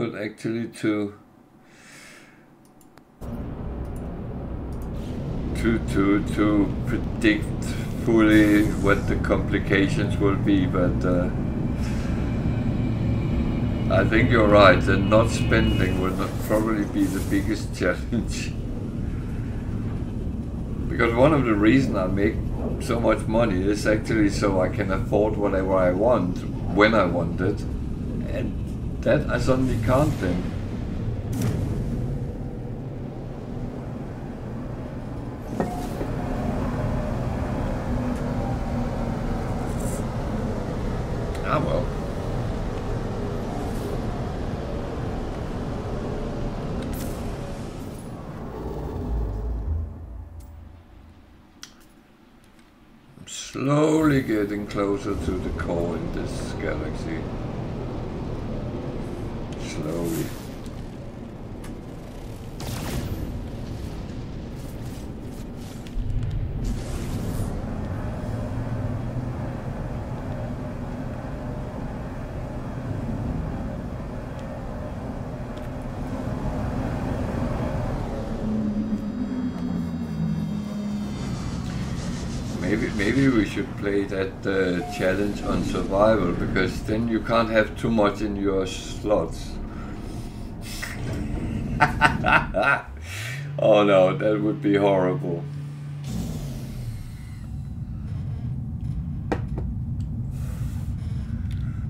difficult actually to predict fully what the complications will be, but I think you're right, and not spending will probably be the biggest challenge. Because one of the reasons I make so much money is actually so I can afford whatever I want when I want it, and that I suddenly can't then. Ah well. Slowly getting closer to the core in this galaxy. Slowly. Maybe we should play that challenge on survival, because then you can't have too much in your slots. Oh no, that would be horrible.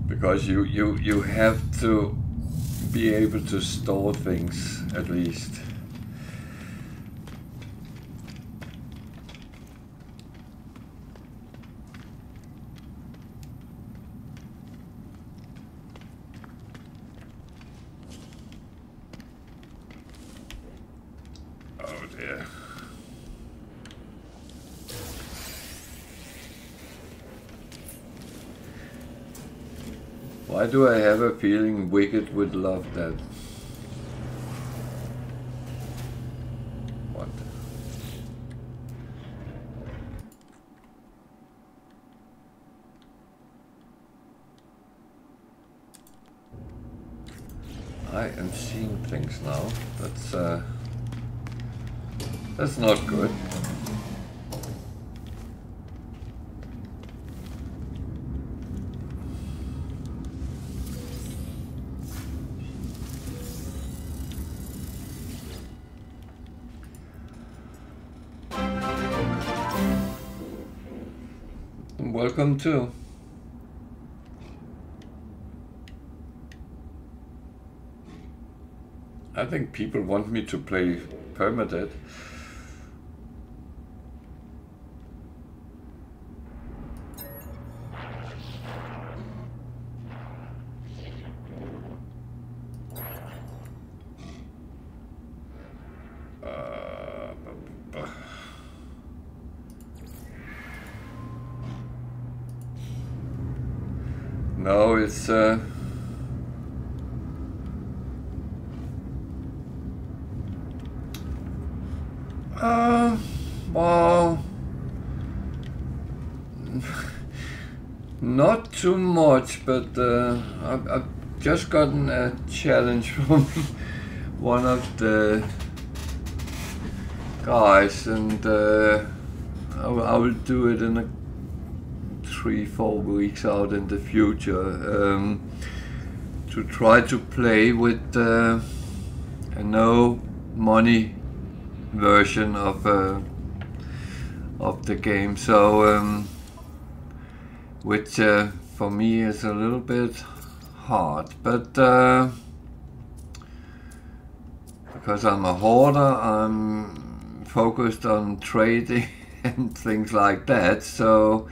Because you have to be able to store things at least. Why do I have a feeling Wicked would love that? What? I am seeing things now. That's not good. Welcome to. I think people want me to play permadeath. No, it's well, not too much, but I've just gotten a challenge from one of the guys, and I will do it in a 3-4 weeks out in the future, to try to play with a no money version of the game, so which for me is a little bit hard, but because I'm a hoarder, I'm focused on trading and things like that, so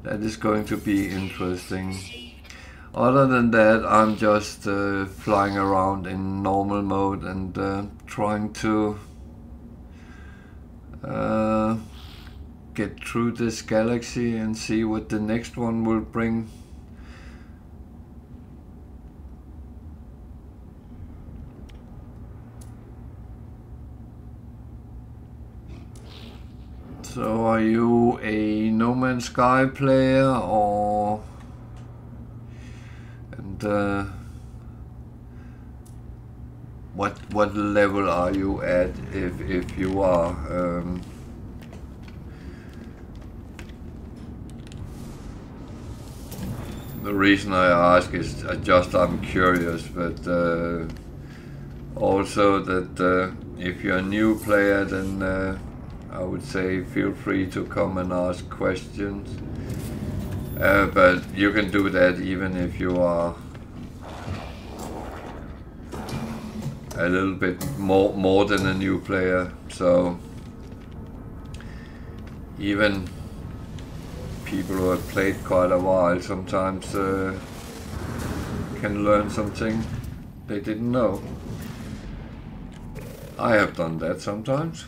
that is going to be interesting. Other than that, I'm just flying around in normal mode and trying to get through this galaxy and see what the next one will bring. So are you a No Man's Sky player, or what level are you at if you are the reason I ask is I'm curious, but also that if you're a new player, then I would say feel free to come and ask questions. But you can do that even if you are a little bit more than a new player. So even people who have played quite a while sometimes can learn something they didn't know. I have done that sometimes.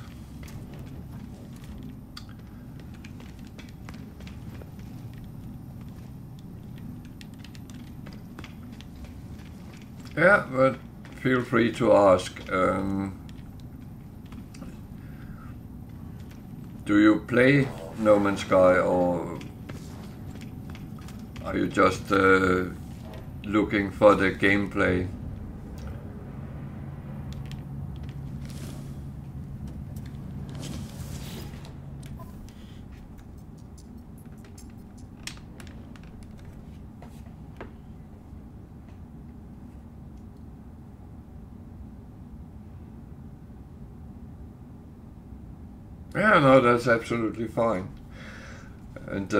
Yeah, but feel free to ask. Do you play No Man's Sky, or are you just looking for the gameplay? Yeah, no, that's absolutely fine. And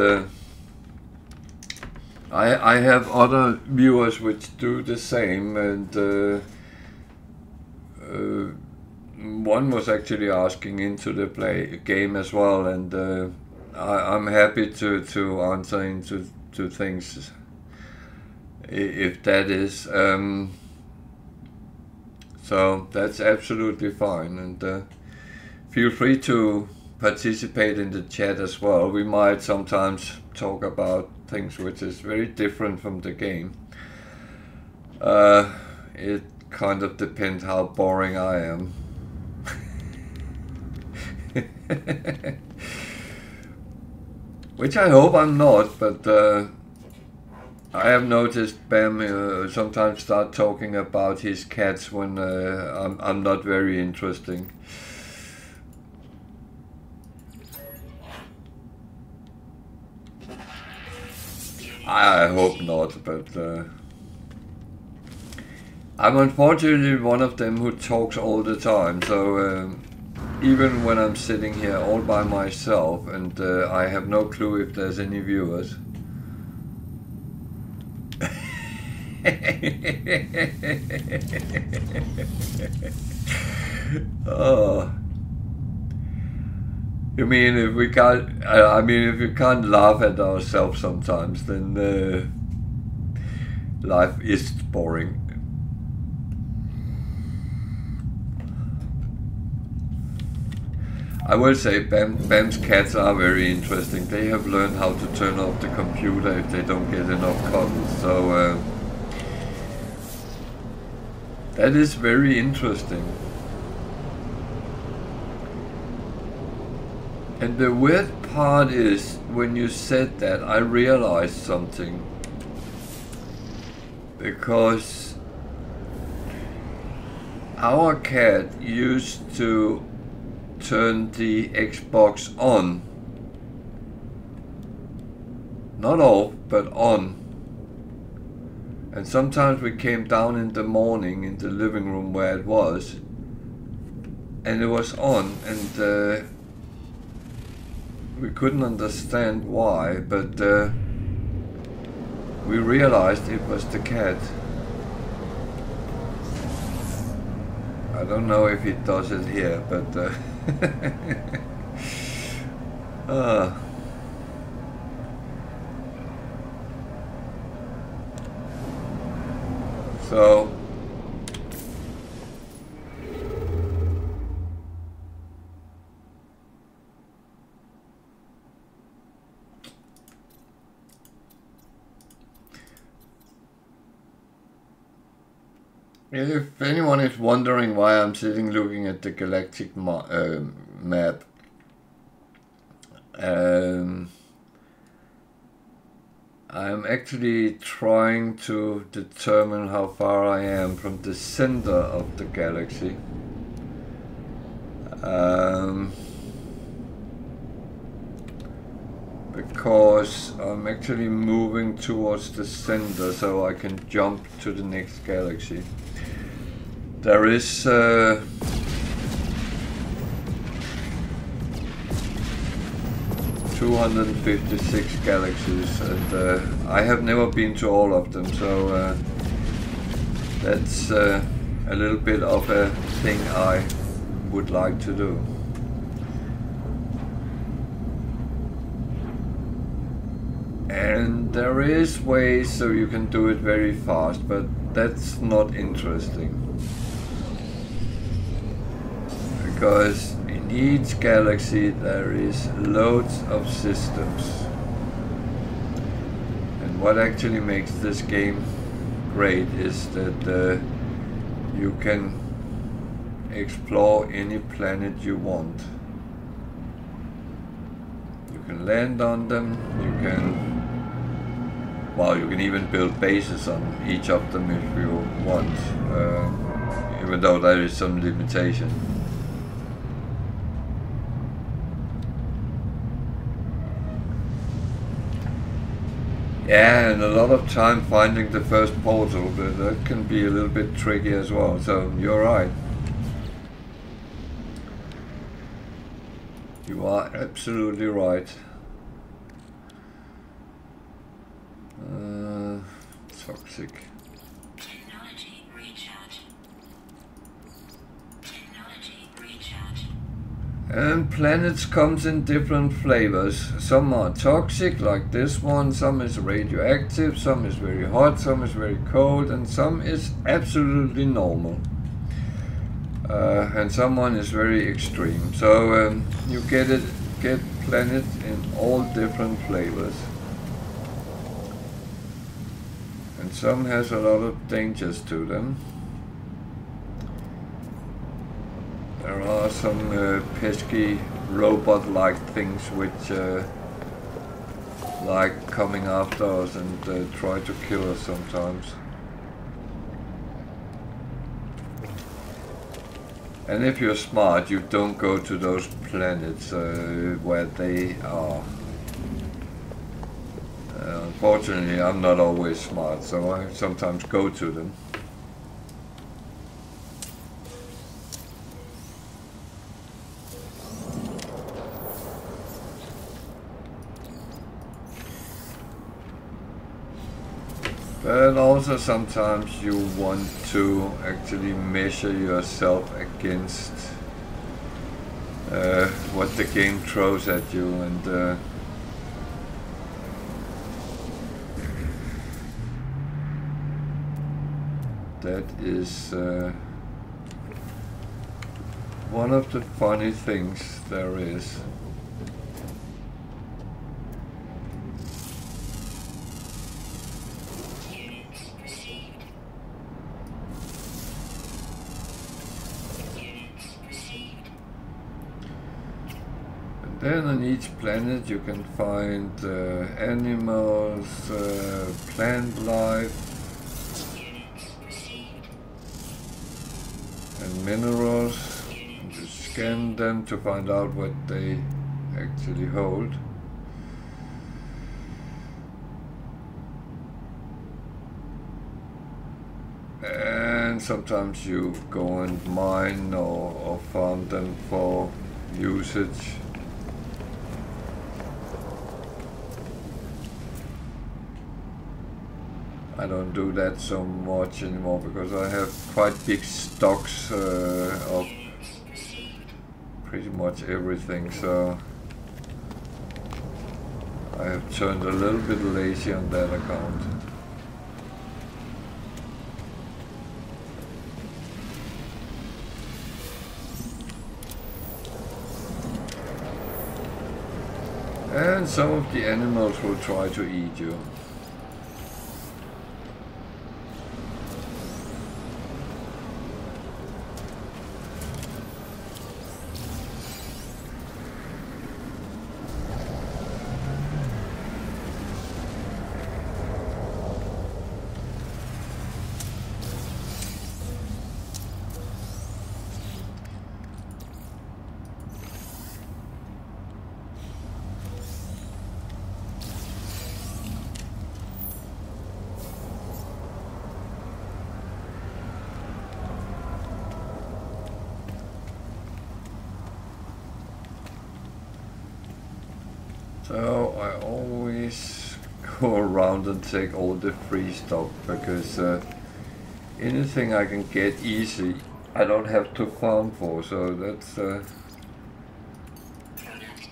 I have other viewers which do the same, and one was actually asking into the game as well, and I'm happy to answer into things if that is. So that's absolutely fine, and feel free to participate in the chat as well. We might sometimes talk about things which is very different from the game. It kind of depends how boring I am. Which I hope I'm not, but I have noticed Bam sometimes start talking about his cats when I'm not very interesting. I hope not, but I'm unfortunately one of them who talks all the time, so even when I'm sitting here all by myself and I have no clue if there's any viewers. Oh. You mean if we can't? I mean, if you can't laugh at ourselves sometimes, then life is boring. I will say Bam's cats are very interesting. They have learned how to turn off the computer if they don't get enough cuddles. So that is very interesting. And the weird part is, when you said that, I realized something. Because our cat used to turn the Xbox on. Not off, but on. And sometimes we came down in the morning in the living room where it was, and it was on, and we couldn't understand why, but we realized it was the cat. I don't know if it does it here, but so if anyone is wondering why I'm sitting looking at the galactic map, I'm actually trying to determine how far I am from the center of the galaxy. Because I'm actually moving towards the center so I can jump to the next galaxy. There is 256 galaxies, and I have never been to all of them, so that's a little bit of a thing I would like to do. And there is ways so you can do it very fast, but that's not interesting. Because in each galaxy there is loads of systems. And what actually makes this game great is that you can explore any planet you want. You can land on them, you can even build bases on each of them if you want, even though there is some limitation. Yeah, and a lot of time finding the first portal, but that can be a little bit tricky as well, so you're right. You are absolutely right. Toxic. Technology recharge. Technology recharge. And planets comes in different flavors. Some are toxic, like this one, some is radioactive, some is very hot, some is very cold, and some is absolutely normal. And someone is very extreme. So you get planets in all different flavors. And some has a lot of dangers to them. There are some pesky robot-like things which like coming after us and try to kill us sometimes. And if you're smart, you don't go to those planets where they are. Unfortunately, I'm not always smart, so I sometimes go to them. But also sometimes you want to actually measure yourself against what the game throws at you, and that is one of the funny things there is. Units received. Units received. And then on each planet you can find animals, plant life, and minerals, and you scan them to find out what they actually hold. And sometimes you go and mine or farm them for usage. I don't do that so much anymore because I have quite big stocks of pretty much everything, so I have turned a little bit lazy on that account. And some of the animals will try to eat you. So I always go around and take all the free stuff because anything I can get easy, I don't have to farm for. So that's Product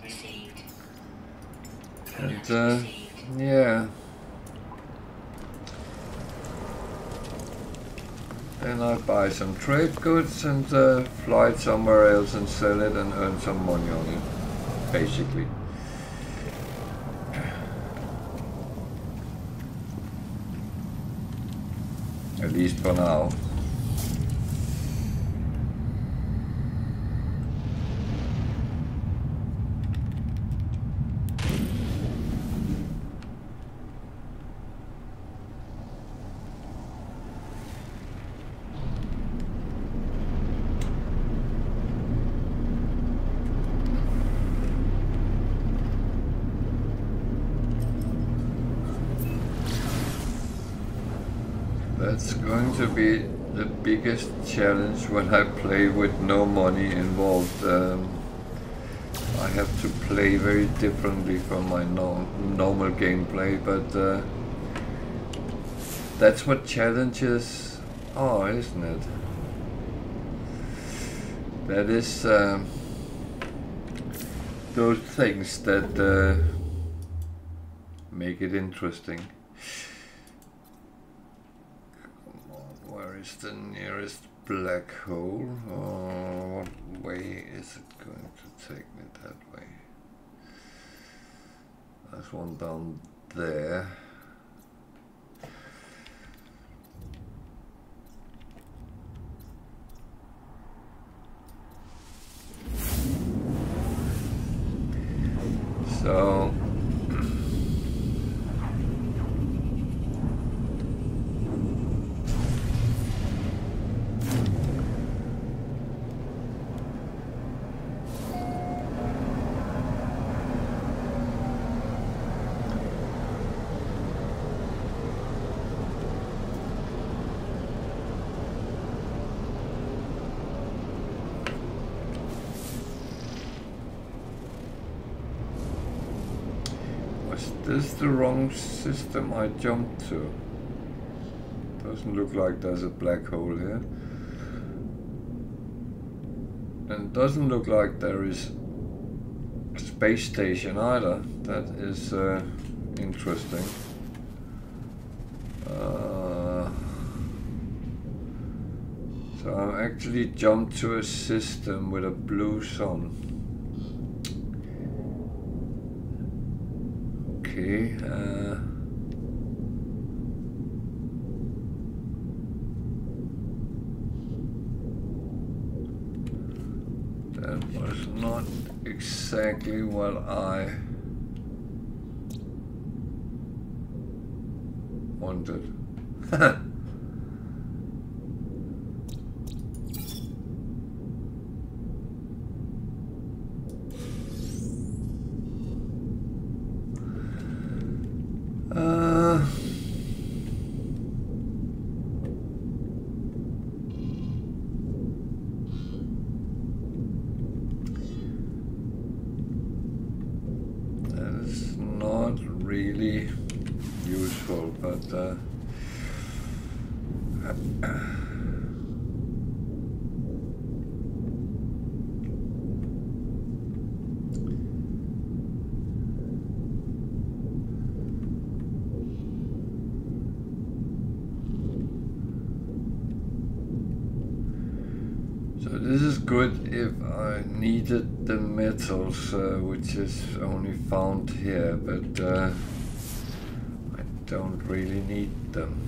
received. Product and received. yeah. Then I buy some trade goods and fly it somewhere else and sell it and earn some money on it, basically. At least for now. That's going to be the biggest challenge when I play with no money involved. I have to play very differently from my normal gameplay, but that's what challenges are, isn't it? That is those things that make it interesting. Where is the nearest black hole? Or what way is it going to take me that way? There's one down there. So this is the wrong system I jumped to. Doesn't look like there's a black hole here. And it doesn't look like there is a space station either. That is interesting. So I actually jumped to a system with a blue sun. Okay, that was not exactly what I wanted. That is not really useful, but this is good if I needed the metals, which is only found here, but I don't really need them.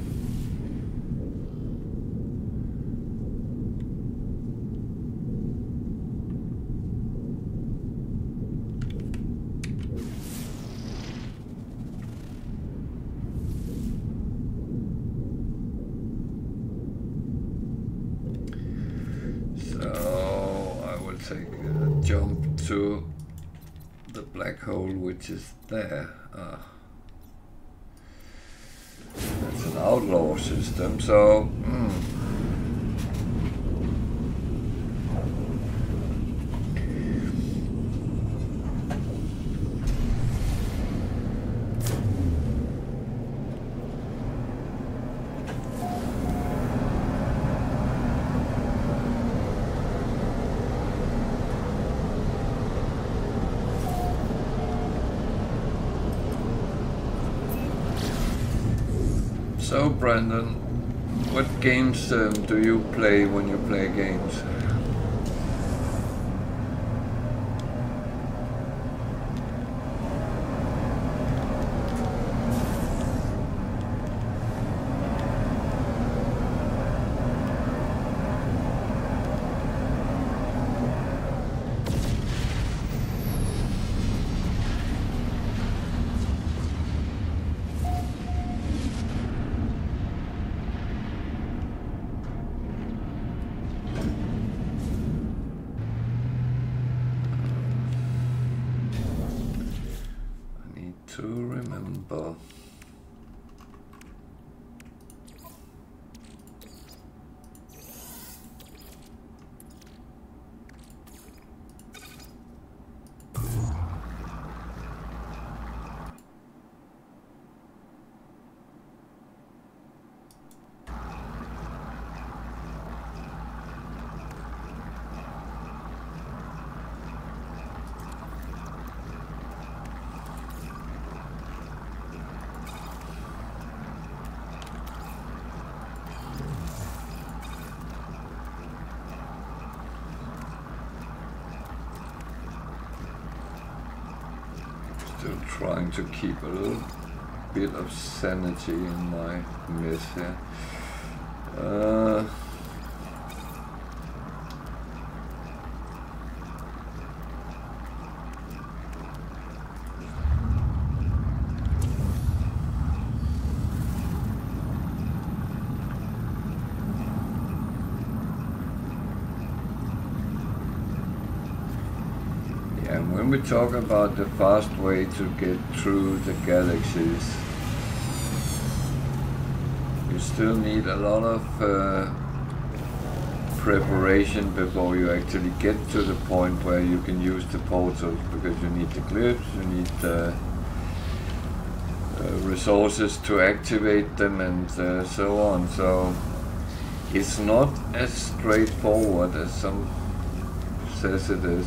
Take a jump to the black hole, which is there. That's an outlaw system, so So Brandon, what games do you play when you play games? To remember. Still trying to keep a little bit of sanity in my mess here. And when we talk about the fast way to get through the galaxies, you still need a lot of preparation before you actually get to the point where you can use the portals, because you need the clips, you need the resources to activate them, and so on. So it's not as straightforward as some says it is.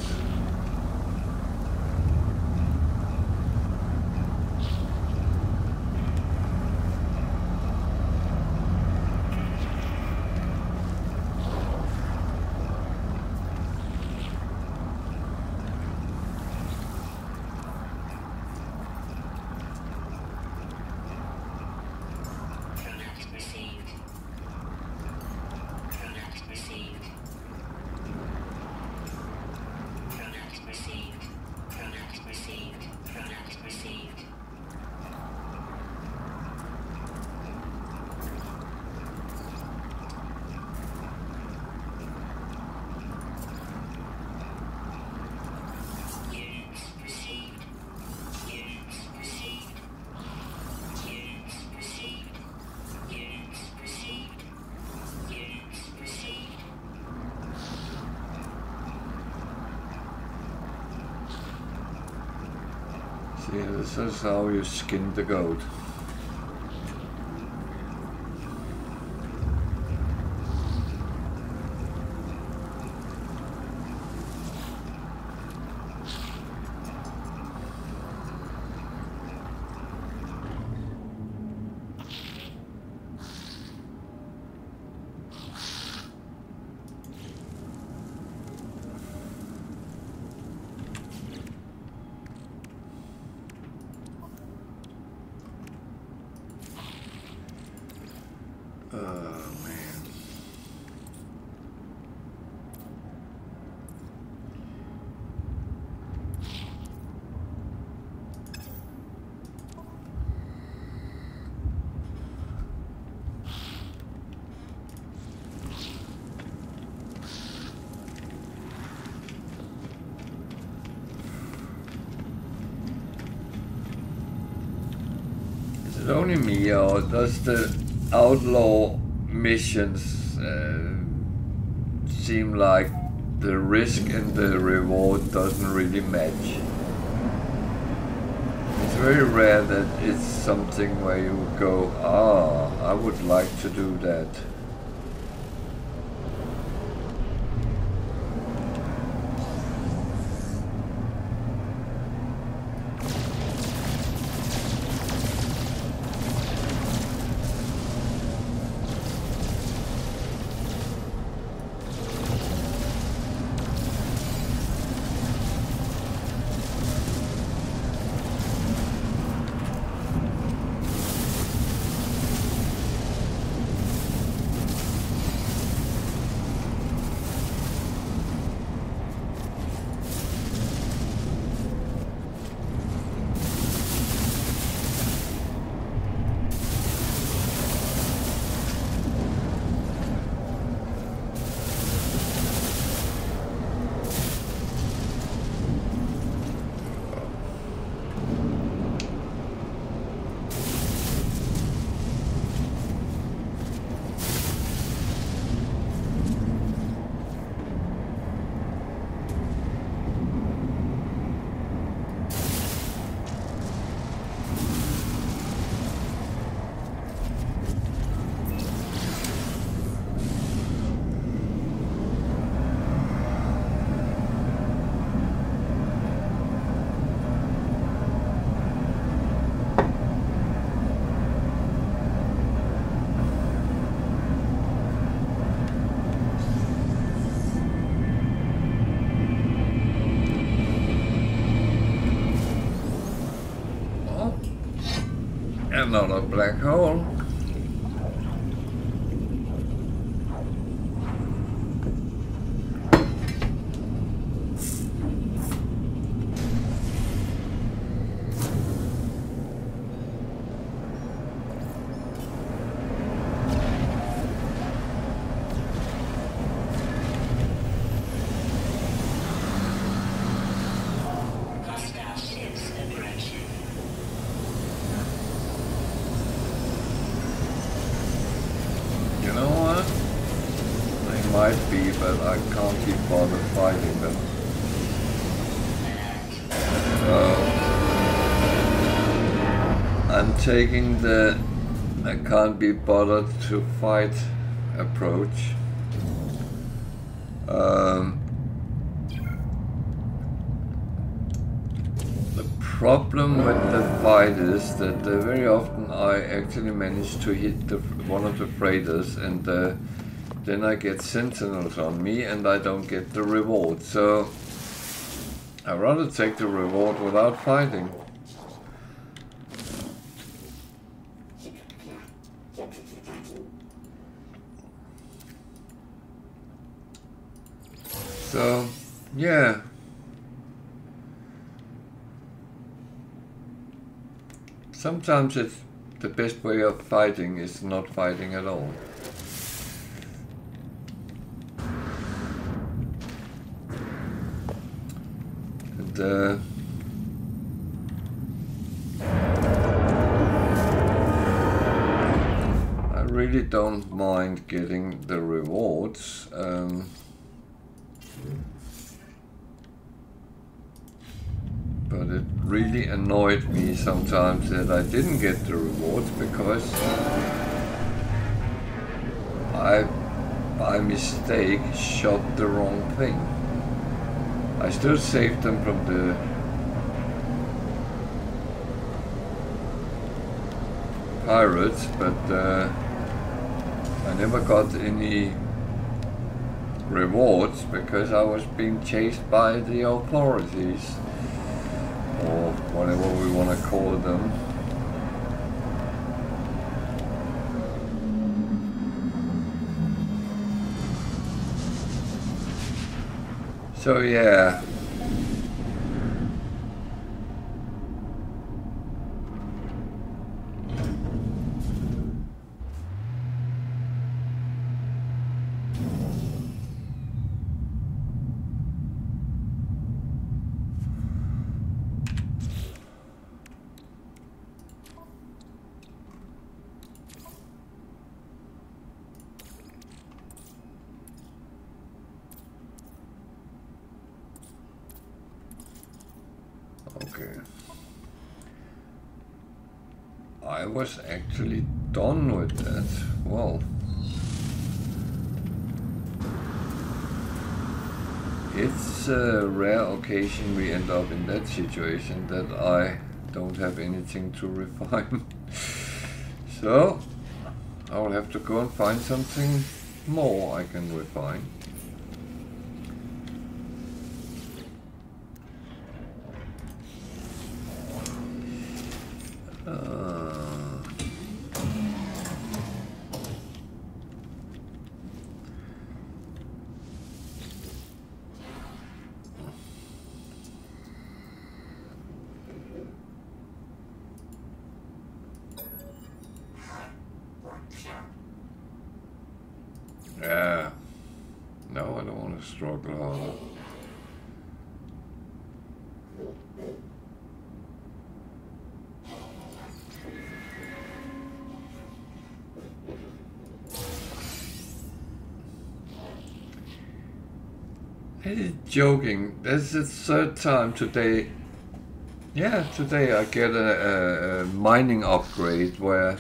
See, this is how you skin the goat. Is it only me, or does the outlaw missions seem like the risk and the reward doesn't really match? It's very rare that it's something where you go, I would like to do that. Another black hole. But I can't be bothered fighting them. So I'm taking the I can't be bothered to fight approach. The problem with the fight is that very often I actually manage to hit one of the freighters, and then I get sentinels on me and I don't get the reward. So I'd rather take the reward without fighting. So yeah. Sometimes it's the best way of fighting is not fighting at all. I really don't mind getting the rewards. But it really annoyed me sometimes that I didn't get the rewards because I, by mistake, shot the wrong thing. I still saved them from the pirates, but I never got any rewards because I was being chased by the authorities, or whatever we want to call them. So yeah. Okay. I was actually done with that. Well, it's a rare occasion we end up in that situation that I don't have anything to refine. So I'll have to go and find something more I can refine. Yeah, no, I don't want to struggle harder. Hey, joking. This is the third time today. Yeah, today I get a mining upgrade where.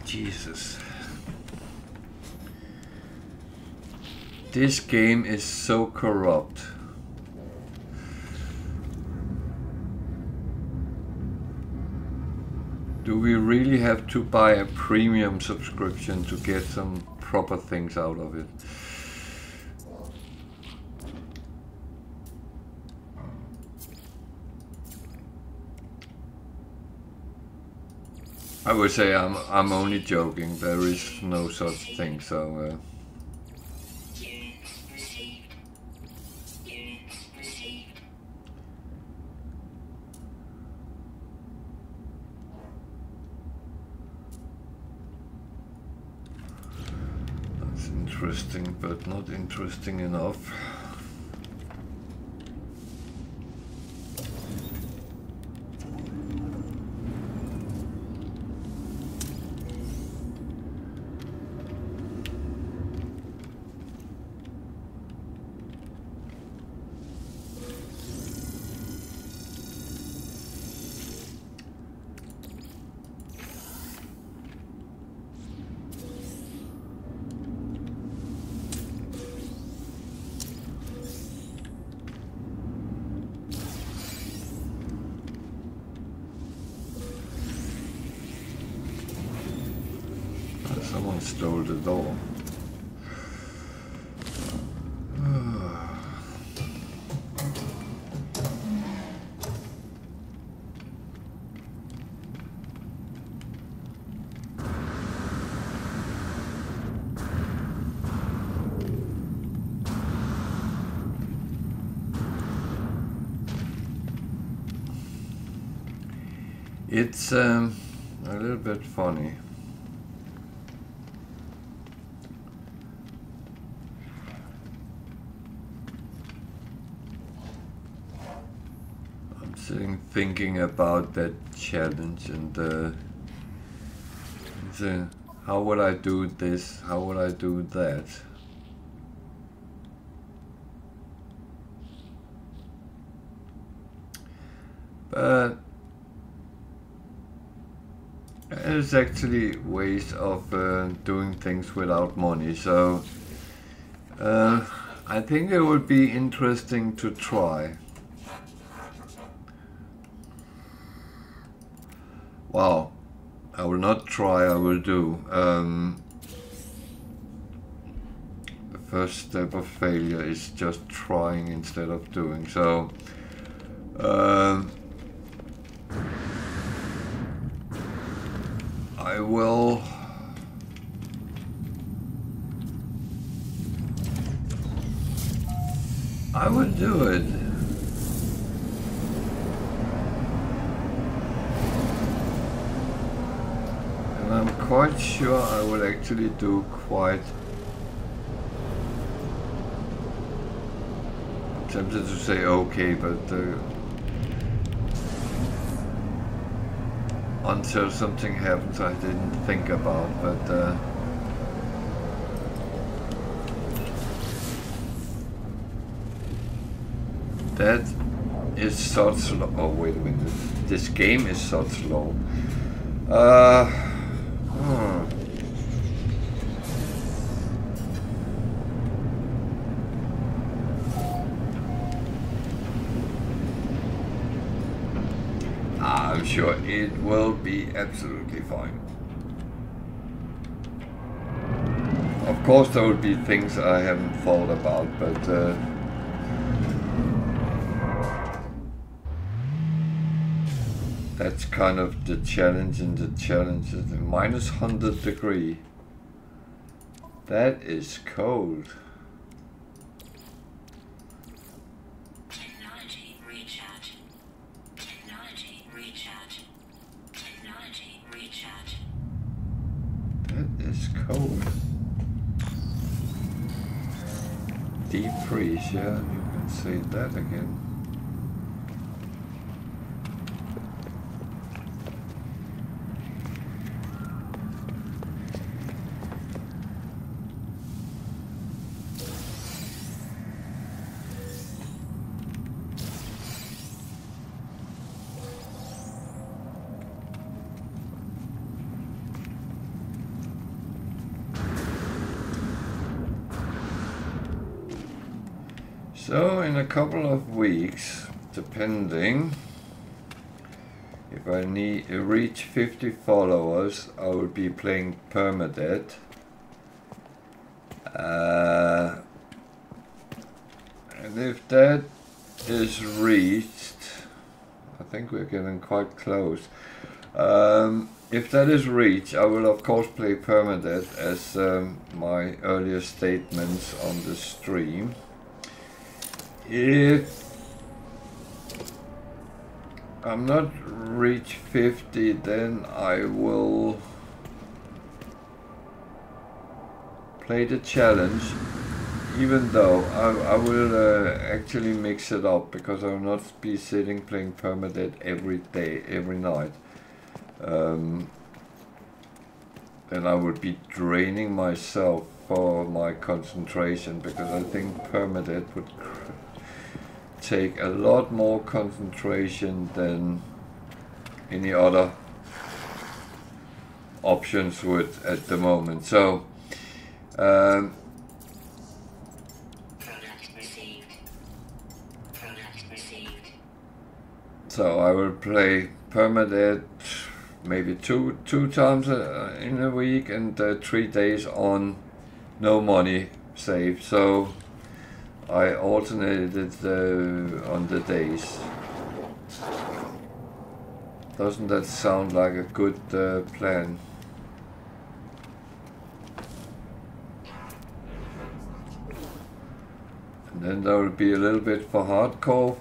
Jesus. This game is so corrupt. Do we really have to buy a premium subscription to get some proper things out of it? I would say I'm only joking. There is no such thing. So. That's interesting, but not interesting enough. Someone stole the door. It's a little bit funny. I'm sitting thinking about that challenge and how would I do this? How would I do that? But there's actually ways of doing things without money, so I think it would be interesting to try. Wow, I will not try, I will do. The first step of failure is just trying instead of doing, so I will do it. And I'm quite sure I will actually do quite... I'm tempted to say okay, but until something happens I didn't think about, but that is such slow. Oh wait a minute, this game is so slow. I'm sure it will be absolutely fine. Of course there will be things I haven't thought about, but that's kind of the challenge, and the challenge is minus 100 degree. That is cold. Technology recharge. Technology recharge. Technology recharge. That is cold. Deep freeze, yeah, you can say that again. So in a couple of weeks, depending, if I reach 50 followers, I will be playing permadeath. And if that is reached, I think we're getting quite close. If that is reached, I will of course play permadeath as my earlier statements on the stream. If I'm not reach 50, then I will play the challenge, even though I will actually mix it up, because I will not be sitting playing permadeath every day, every night. Then I would be draining myself for my concentration, because I think permadeath would take a lot more concentration than any other options would at the moment. So Product received. Product received. So I will play permadeath maybe two times in a week, and 3 days on no money saved. So I alternated on the days. Doesn't that sound like a good plan? And then there will be a little bit for hardcore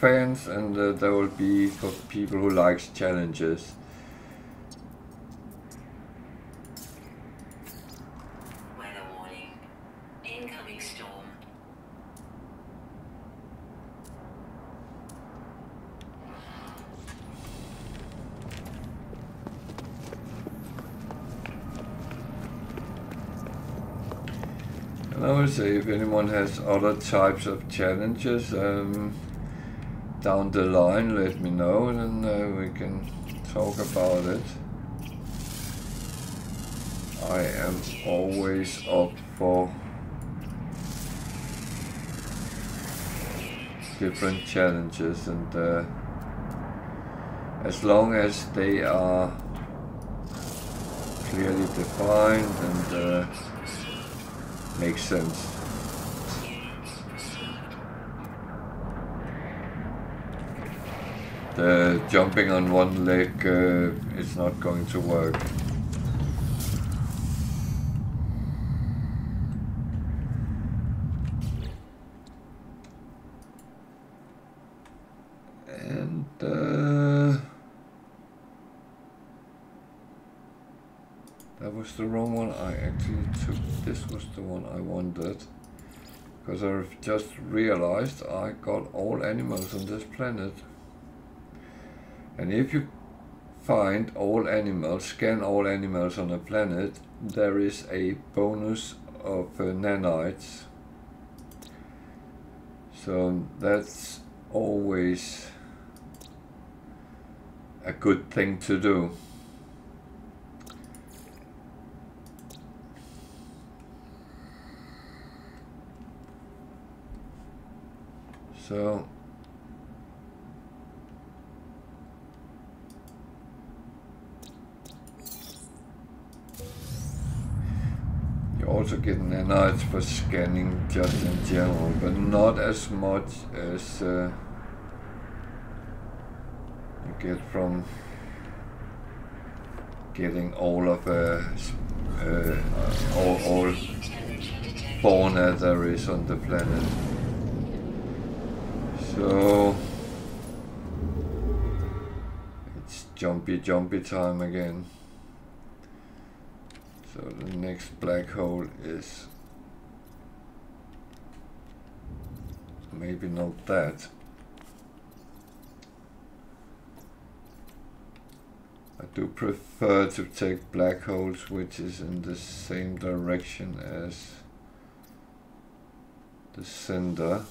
fans, and there will be for people who likes challenges. Weather warning. Incoming storm. And I would say, if anyone has other types of challenges down the line, let me know, and then we can talk about it. I am always up for different challenges, and as long as they are clearly defined and make sense. The jumping on one leg is not going to work. And that was the wrong one. I actually took, this was the one I wanted, because I've just realized I got all animals on this planet. And if you find all animals, scan all animals on a planet, there is a bonus of nanites. So that's always a good thing to do. So you also get nanites for scanning just in general, but not as much as you get from getting all of all fauna there is on the planet. So it's jumpy time again. So the next black hole is maybe not that. I do prefer to take black holes which is in the same direction as the sender.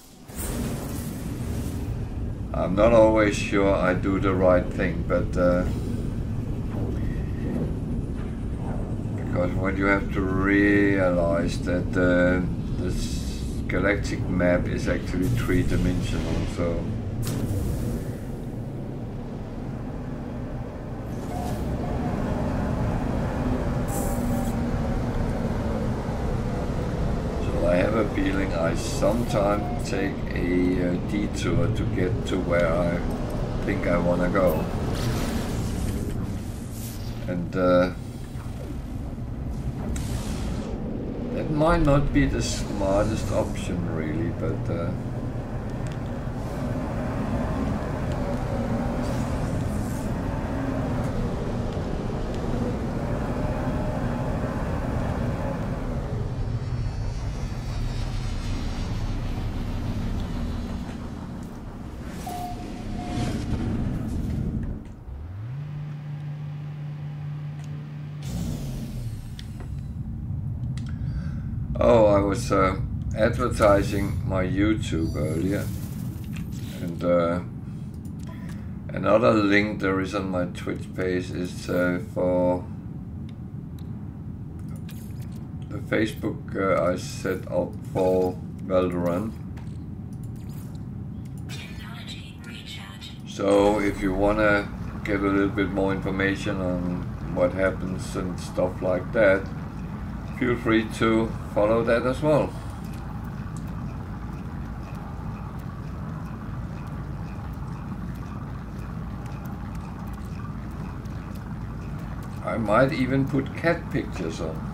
I'm not always sure I do the right thing, but because when you have to realize that this galactic map is actually three-dimensional, so I have a feeling I sometimes take a detour to get to where I think I want to go. And that might not be the smartest option really, but oh, I was advertising my YouTube earlier, and another link there is on my Twitch page is for the Facebook I set up for Valorant. So if you wanna get a little bit more information on what happens and stuff like that, feel free to follow that as well. I might even put cat pictures on.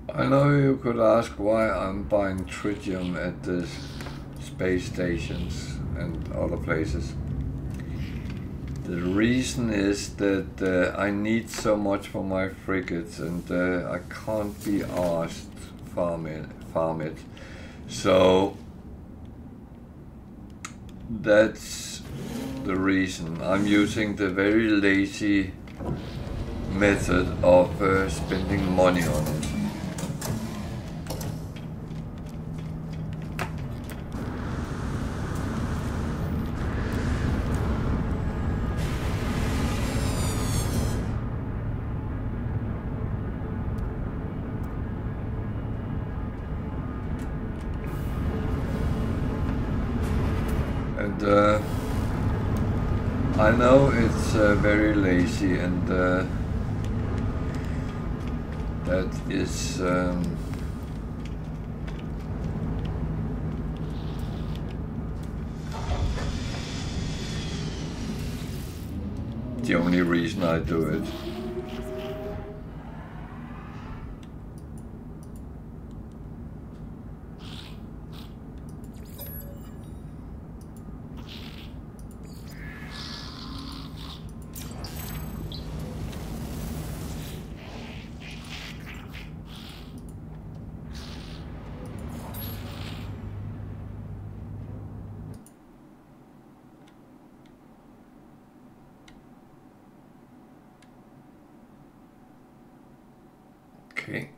I know you could ask why I'm buying tritium at the space stations and other places. The reason is that I need so much for my frigates, and I can't be asked farm it. So that's the reason. I'm using the very lazy method of spending money on it. I know it's very lazy, and that is the only reason I do it. Okay.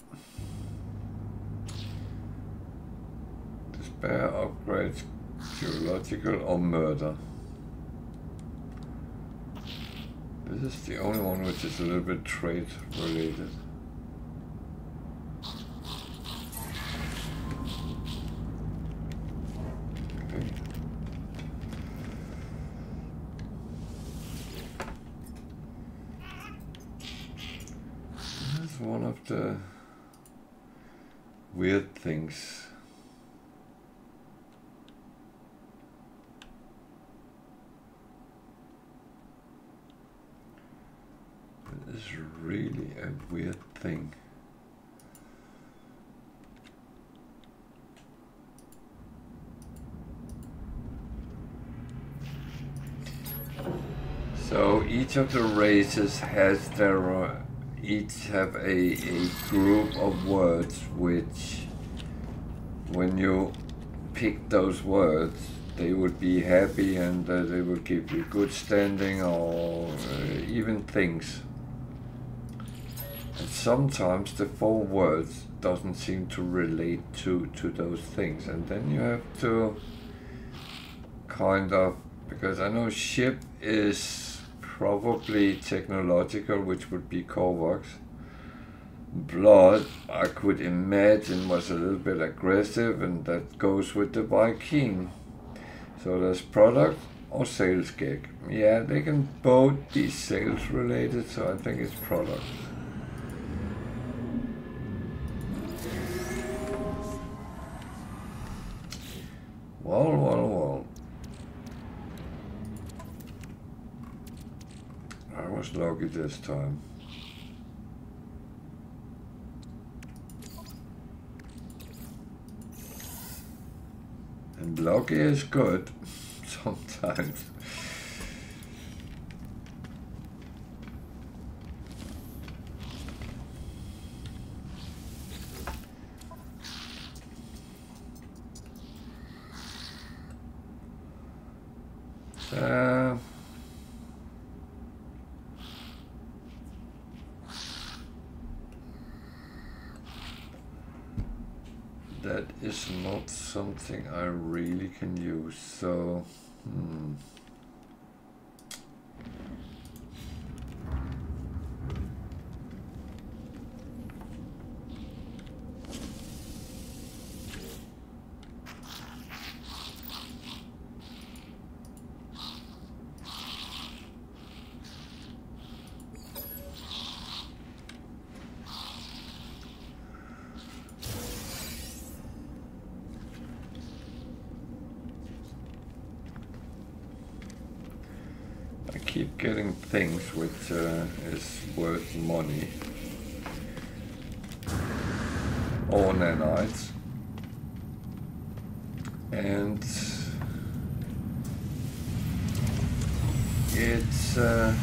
Despair upgrades geological or murder. This is the only one which is a little bit trade related. Okay. is one of the weird things. It is really a weird thing. So each of the races has their each have a group of words which, when you pick those words, they would be happy and they would give you good standing, or even things. And sometimes the 4 words doesn't seem to relate to those things, and then you have to kind of, because I know ship is probably technological, which would be Kovacs. Blood, I could imagine, was a little bit aggressive, and that goes with the Viking. So there's product or sales gig. Yeah, they can both be sales related, so I think it's product. Well, well, well. I was lucky this time. And lucky is good sometimes. That is not something I really can use, so I keep getting things which is worth money. Or nanites. And it's it's a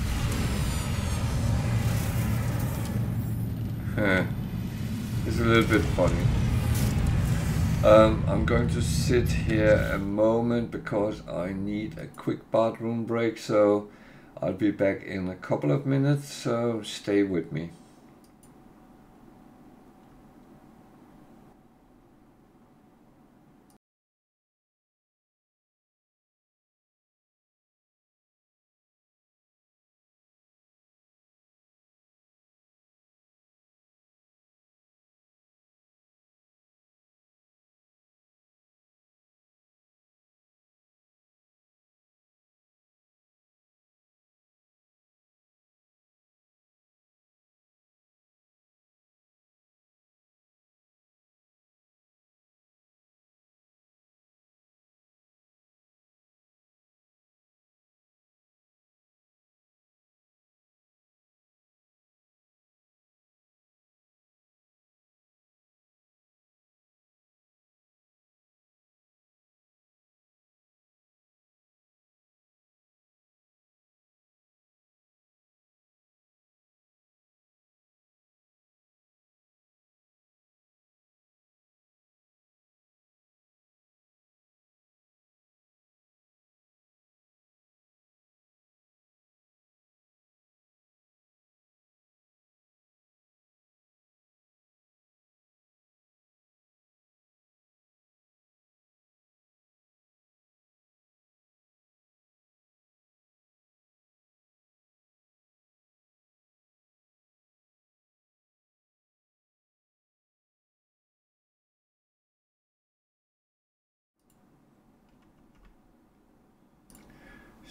little bit funny. I'm going to sit here a moment because I need a quick bathroom break, so I'll be back in a couple of minutes, so stay with me.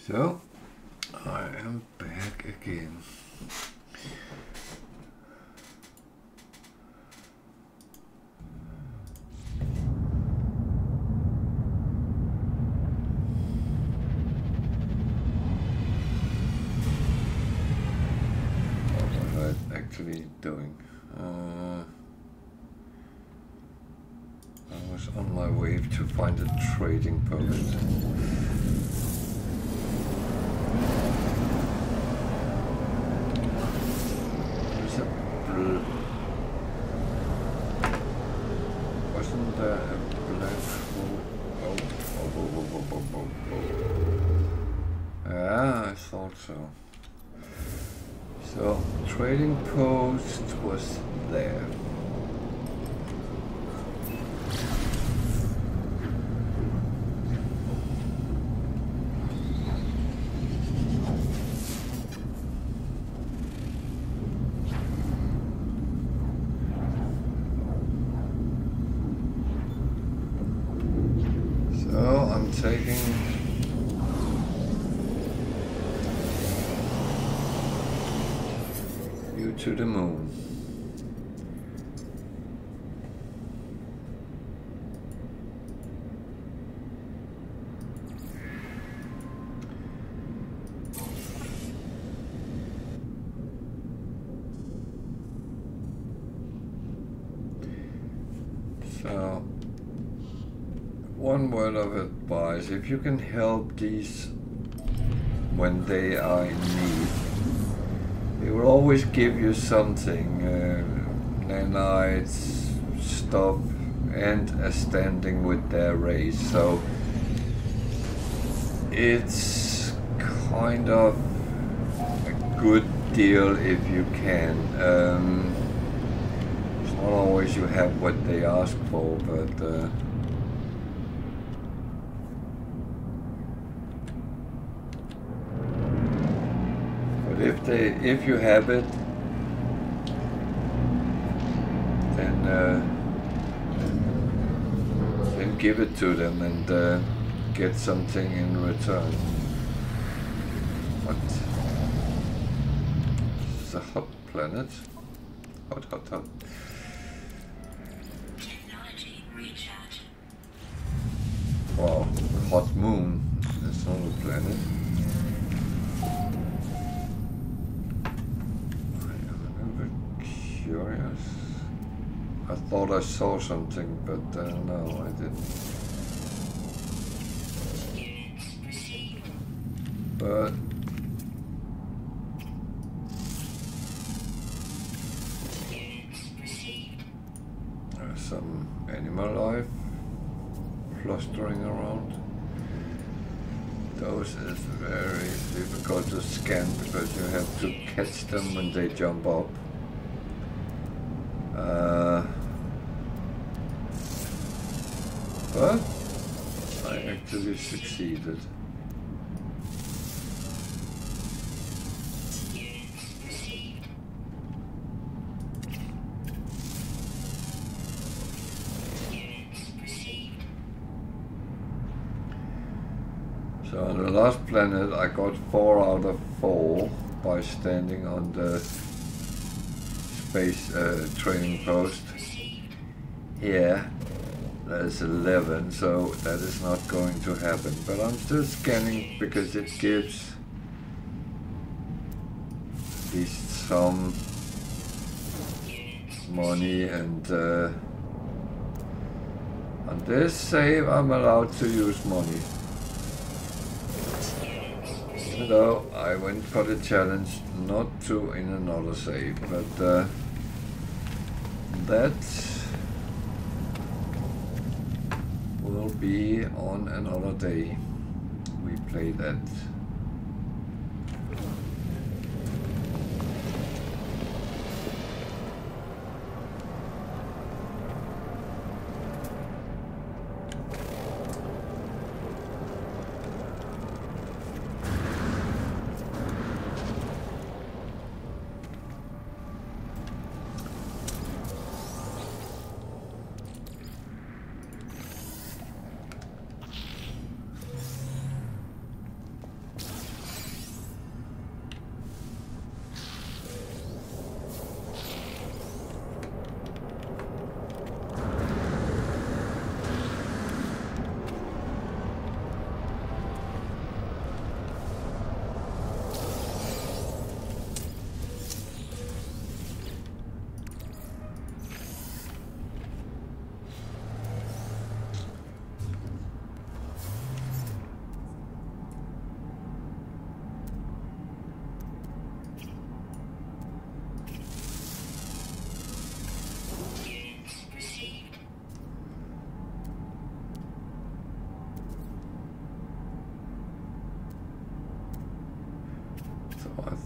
So, I am back again. I was on my way to find a trading post. There's a wasn't there a black hole? Oh. Yeah, I thought so. So, trading post was there. So, I'm taking you to the moon. So, one word of advice, if you can help these when they are in need, they will always give you something, nanites, stop, and a standing with their race. So it's kind of a good deal if you can. It's not always you have what they ask for, but if you have it, then give it to them and get something in return. What? It's a hot planet. Hot. Technology recharge. Wow, hot moon. That's not a planet. Curious. I thought I saw something, but no, I didn't. Units received. But Units received. there's some animal life flustering around. Those is very difficult to scan because you have to catch them when they jump up. But I actually succeeded. Units received. Units received. So on the last planet I got 4 out of 4 by standing on the space training post. Here there's 11, so that is not going to happen. But I'm still scanning because it gives at least some money, and on this save I'm allowed to use money. Even though I went for the challenge not to in another save, but that will be on another day. We play that.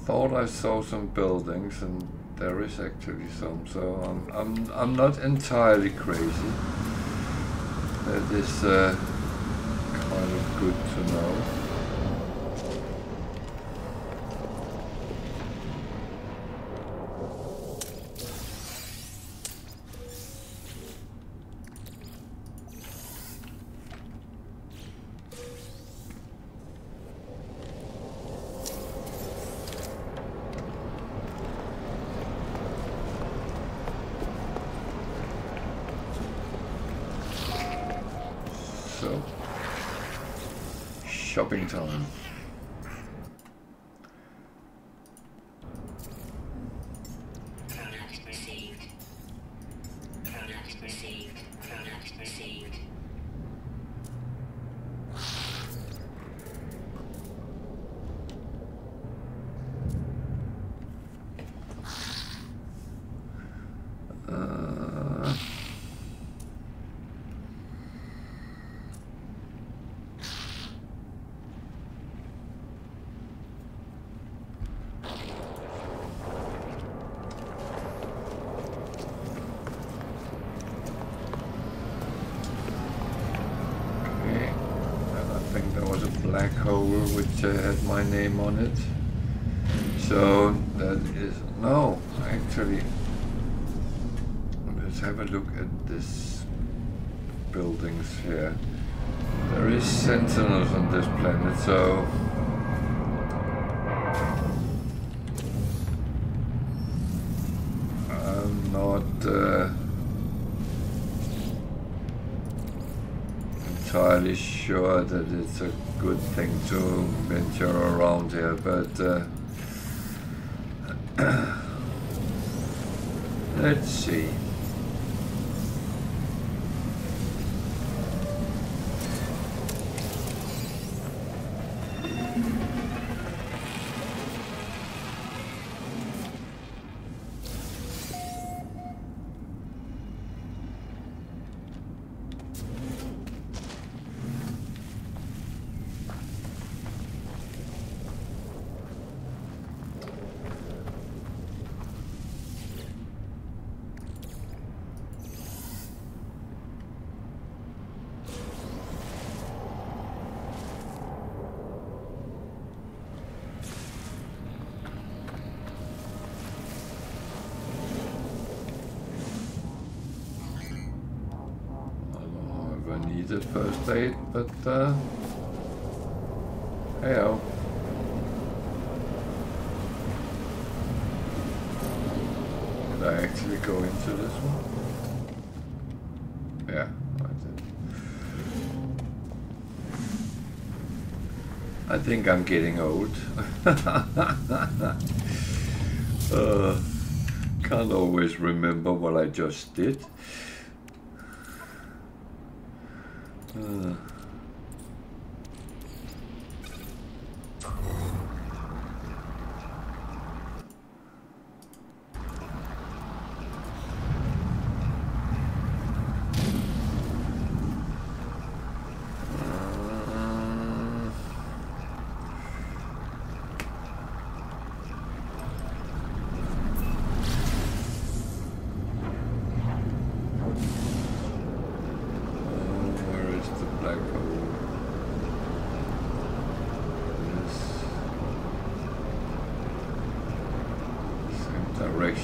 thought I saw some buildings, and there is actually some. So I'm not entirely crazy. That is kind of good to know. Shopping time. Product received. Product received. Product received. Black hole which had my name on it. So that is no, actually. Let's have a look at this buildings here. There is sentinels on this planet, so I'm not entirely sure that it's a good thing to venture around here, but let's see. Needed first aid, but hey-oh. Did I actually go into this one? Yeah, I did. I think I'm getting old. Can't always remember what I just did.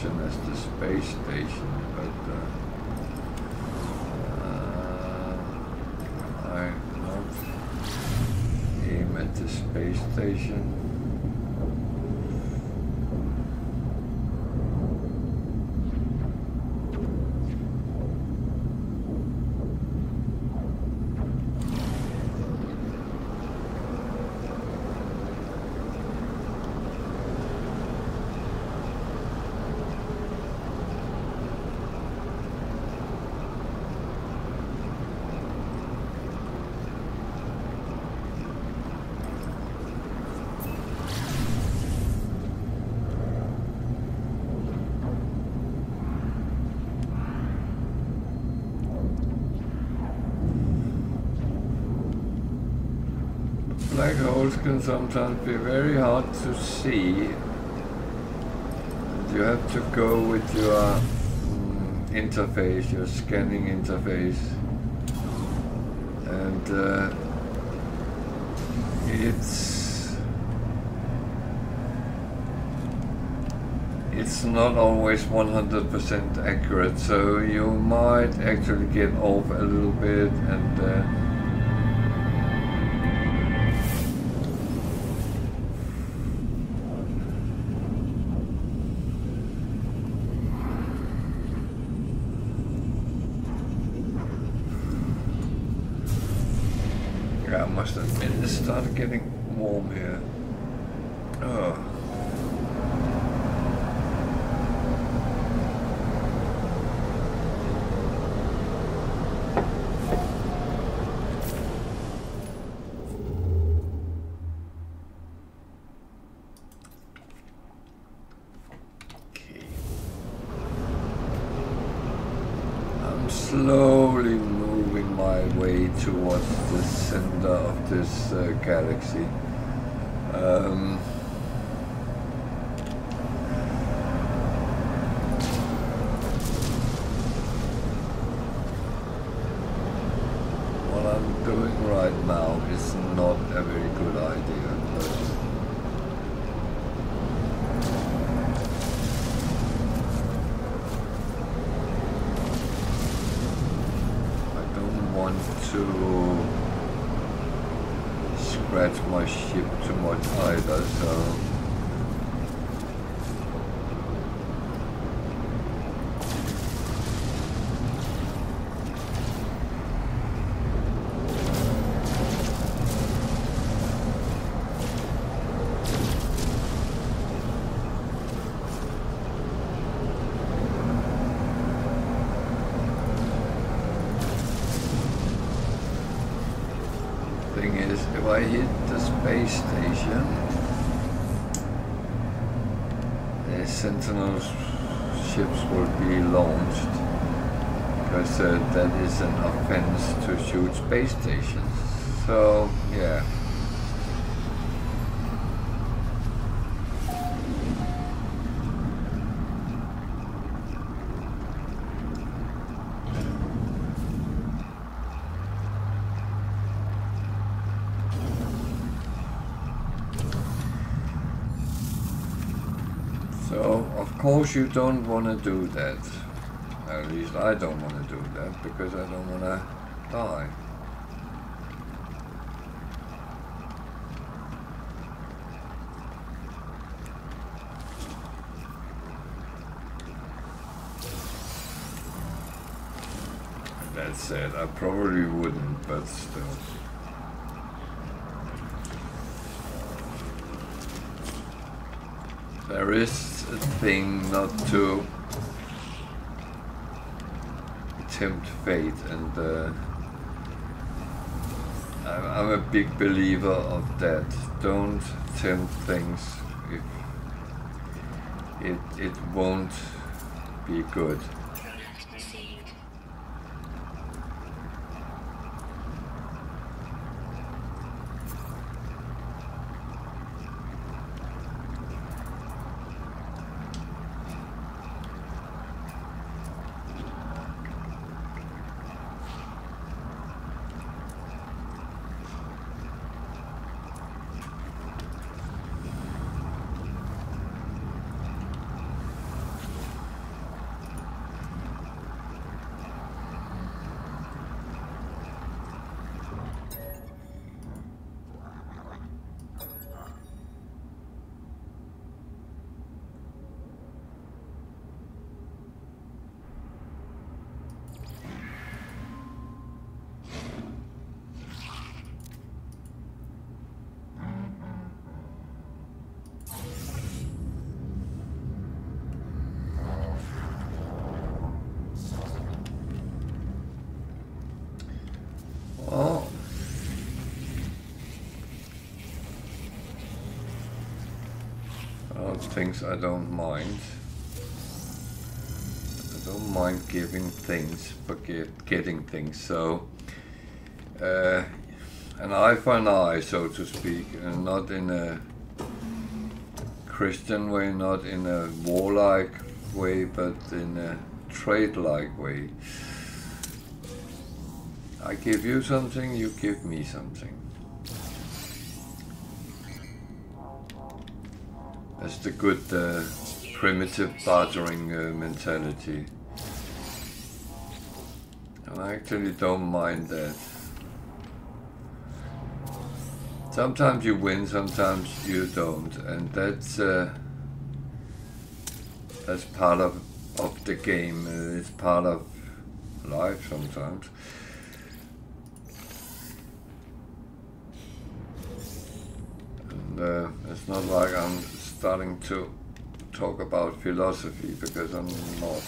As the space station, but I not aim at the space station. Black holes can sometimes be very hard to see you have to go with your interface, your scanning interface, and it's not always 100% accurate, so you might actually get off a little bit, and yeah, I must admit it started getting warm here. Oh. Slowly moving my way towards the center of this galaxy. What I'm doing right now is not a very good idea, but to scratch my ship too much either, so if I hit the space station, the Sentinel ships will be launched, because that is an offense to shoot space stations. So, yeah. So, of course you don't want to do that. At least I don't want to do that, because I don't want to die. That said, I probably wouldn't, but still. There is a thing not to tempt fate, and I'm a big believer of that. Don't tempt things if it won't be good. Product received. Things I don't mind. I don't mind giving things, but getting things. So, an eye for an eye, so to speak, and not in a Christian way, not in a warlike way, but in a trade-like way. I give you something, you give me something. That's the good primitive bartering mentality. And I actually don't mind that. Sometimes you win, sometimes you don't, and that's part of the game. It's part of life sometimes. And it's not like I'm starting to talk about philosophy, because I'm not.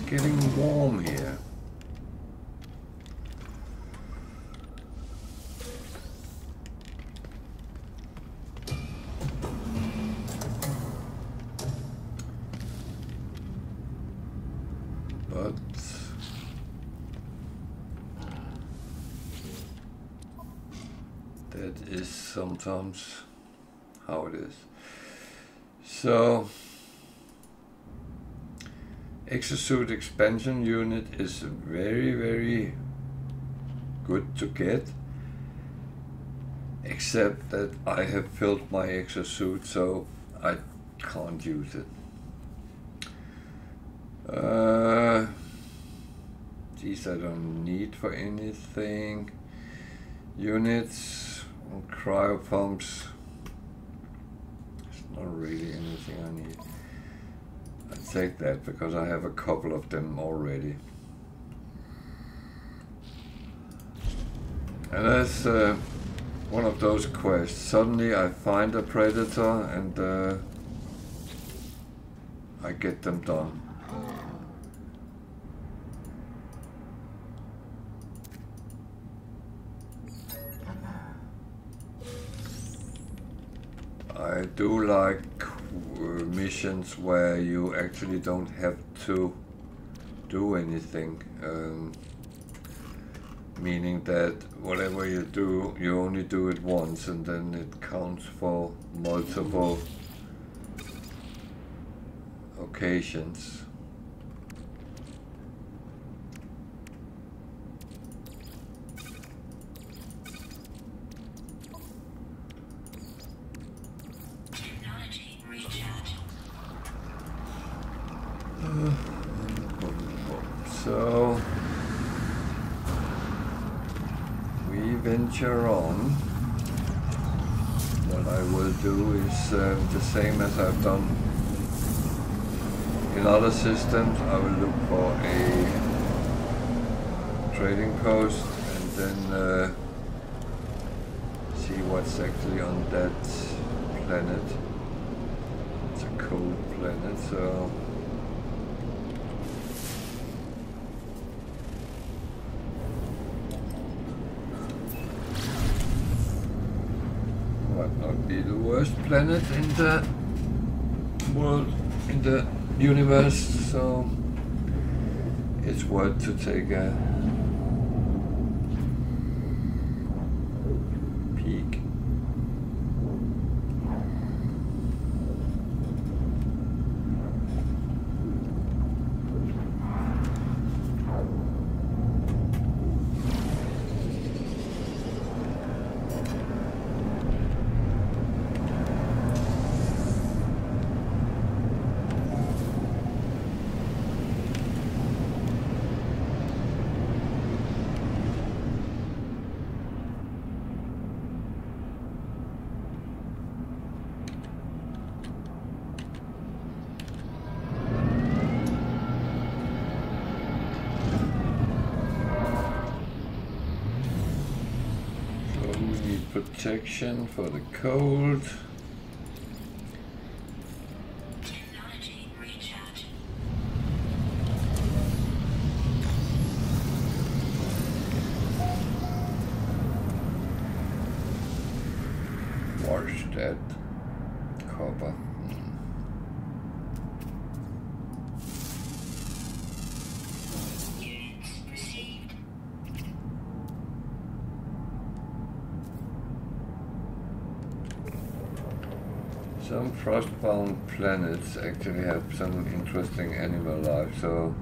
Getting warm here. But that is sometimes how it is. So exosuit expansion unit is very, very good to get, except that I have filled my exosuit, so I can't use it. These I don't need for anything. Units and cryo pumps. It's not really anything I need. I take that because I have a couple of them already. And that's one of those quests. Suddenly I find a predator and I get them done. I do like missions where you actually don't have to do anything, meaning that whatever you do, you only do it once, and then it counts for multiple occasions. So we venture on. What I will do is the same as I've done in other systems. I will look for a trading post and then see what's actually on that planet. It's a cold planet, so might not be the worst planet in the world, in the universe, so it's worth to take a peek. protection for the cold. Technology recharge. Wash that copper. Units received. Some frostbound planets actually have some interesting animal life, so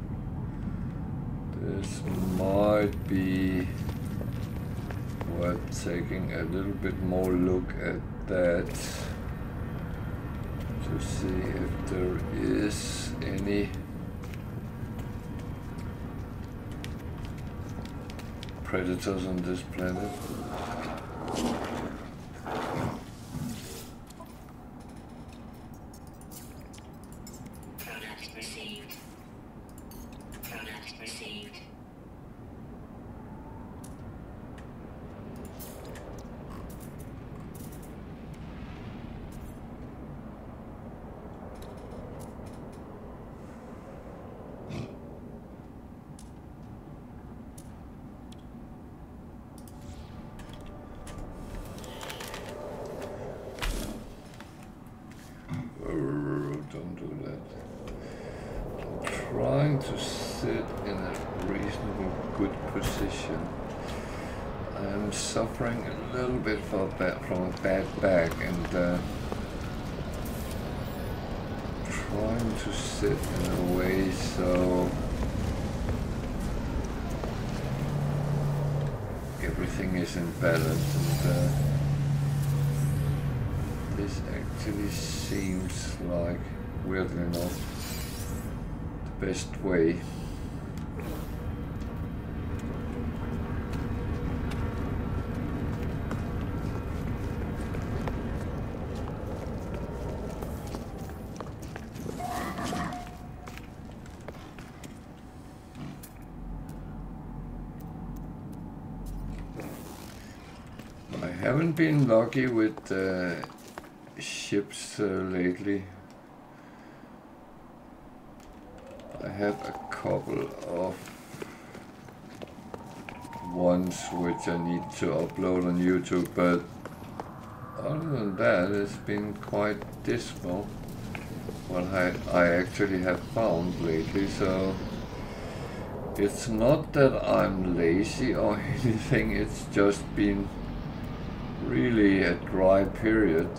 this might be worth taking a little bit more look at that to see if there is any predators on this planet. Product received. Product received. Don't do that. I'm trying to sit in a reasonably good position. I'm suffering a little bit from a bad back and trying to sit in a way so everything is in balance, and this actually seems like, weirdly enough, the best way. I haven't been lucky with ships lately. I have a couple of ones which I need to upload on YouTube, but other than that it's been quite dismal what I actually have found lately, so it's not that I'm lazy or anything, it's just been really a dry period.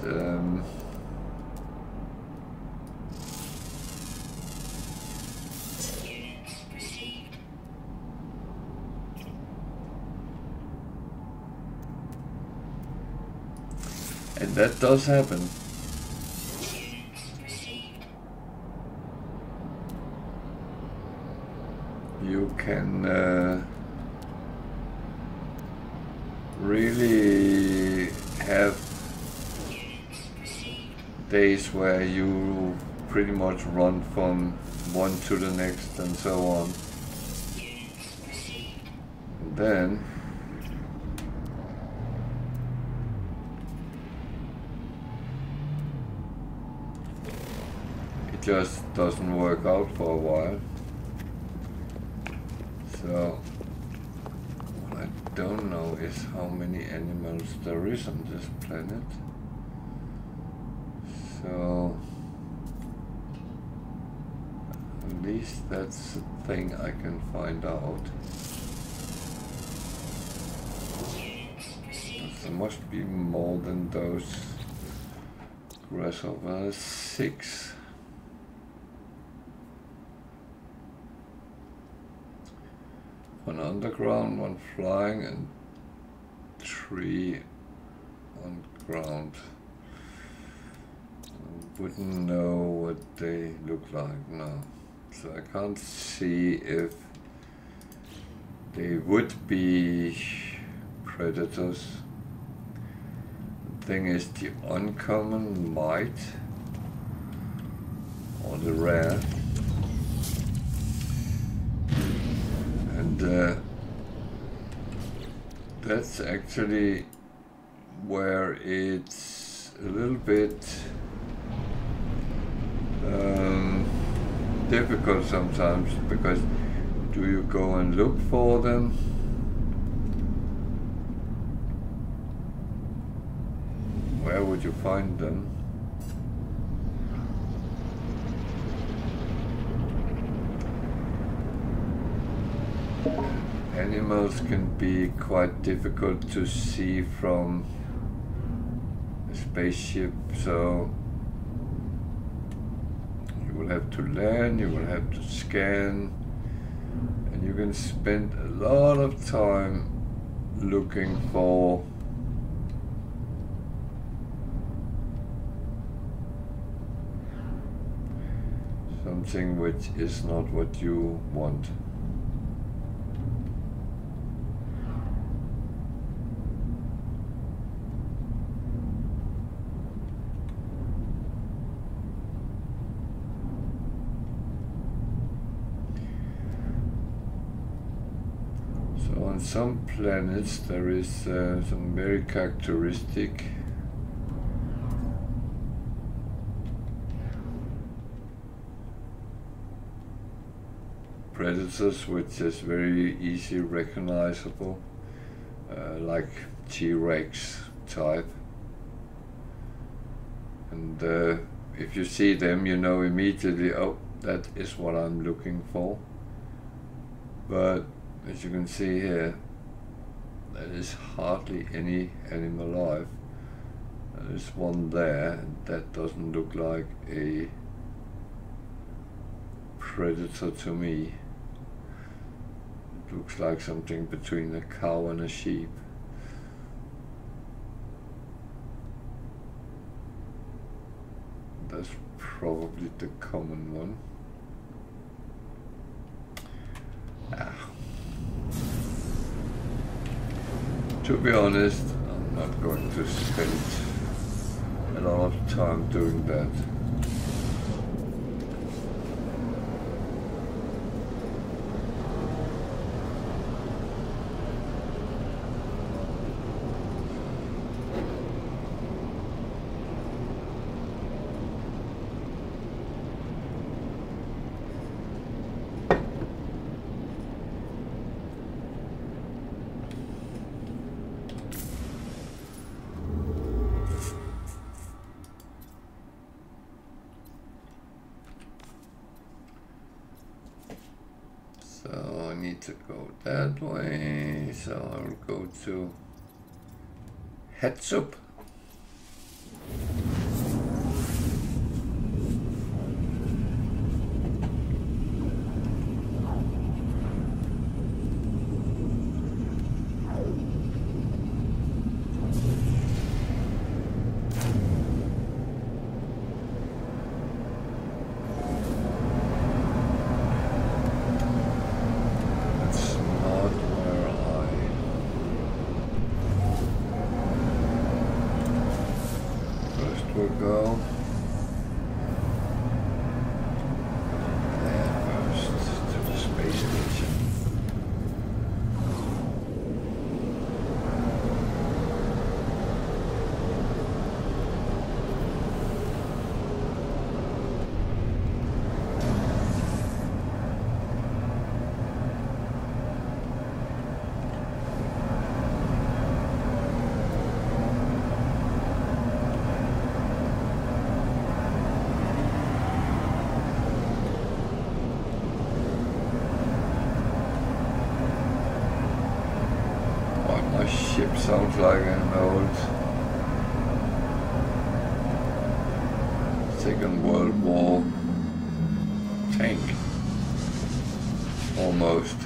Units received. And that does happen. Units received. You can really have Units received. days where you pretty much run from one to the next and so on. Units received. And then it just doesn't work out for a while. So what I don't know is how many animals there is on this planet. So at least that's a thing I can find out. Units received. There must be more than those grasshoppers. 6. One underground, one flying, and 3 on ground. I wouldn't know what they look like now, so I can't see if they would be predators. The thing is, the uncommon might, or the rare. And that's actually where it's a little bit difficult sometimes, because do you go and look for them? Where would you find them? Animals can be quite difficult to see from a spaceship, so you will have to learn, you will have to scan, and you can spend a lot of time looking for something which is not what you want. On some planets there is some very characteristic predators which is very easy recognizable, like T-Rex type, and if you see them you know immediately, oh, that is what I'm looking for. But as you can see here, there is hardly any animal alive. There is one there, and that doesn't look like a predator to me. It looks like something between a cow and a sheep. That's probably the common one. To be honest, I'm not going to spend a lot of time doing that. To go that way, so I'll go to heads up. Sounds like an old Second World War tank, almost.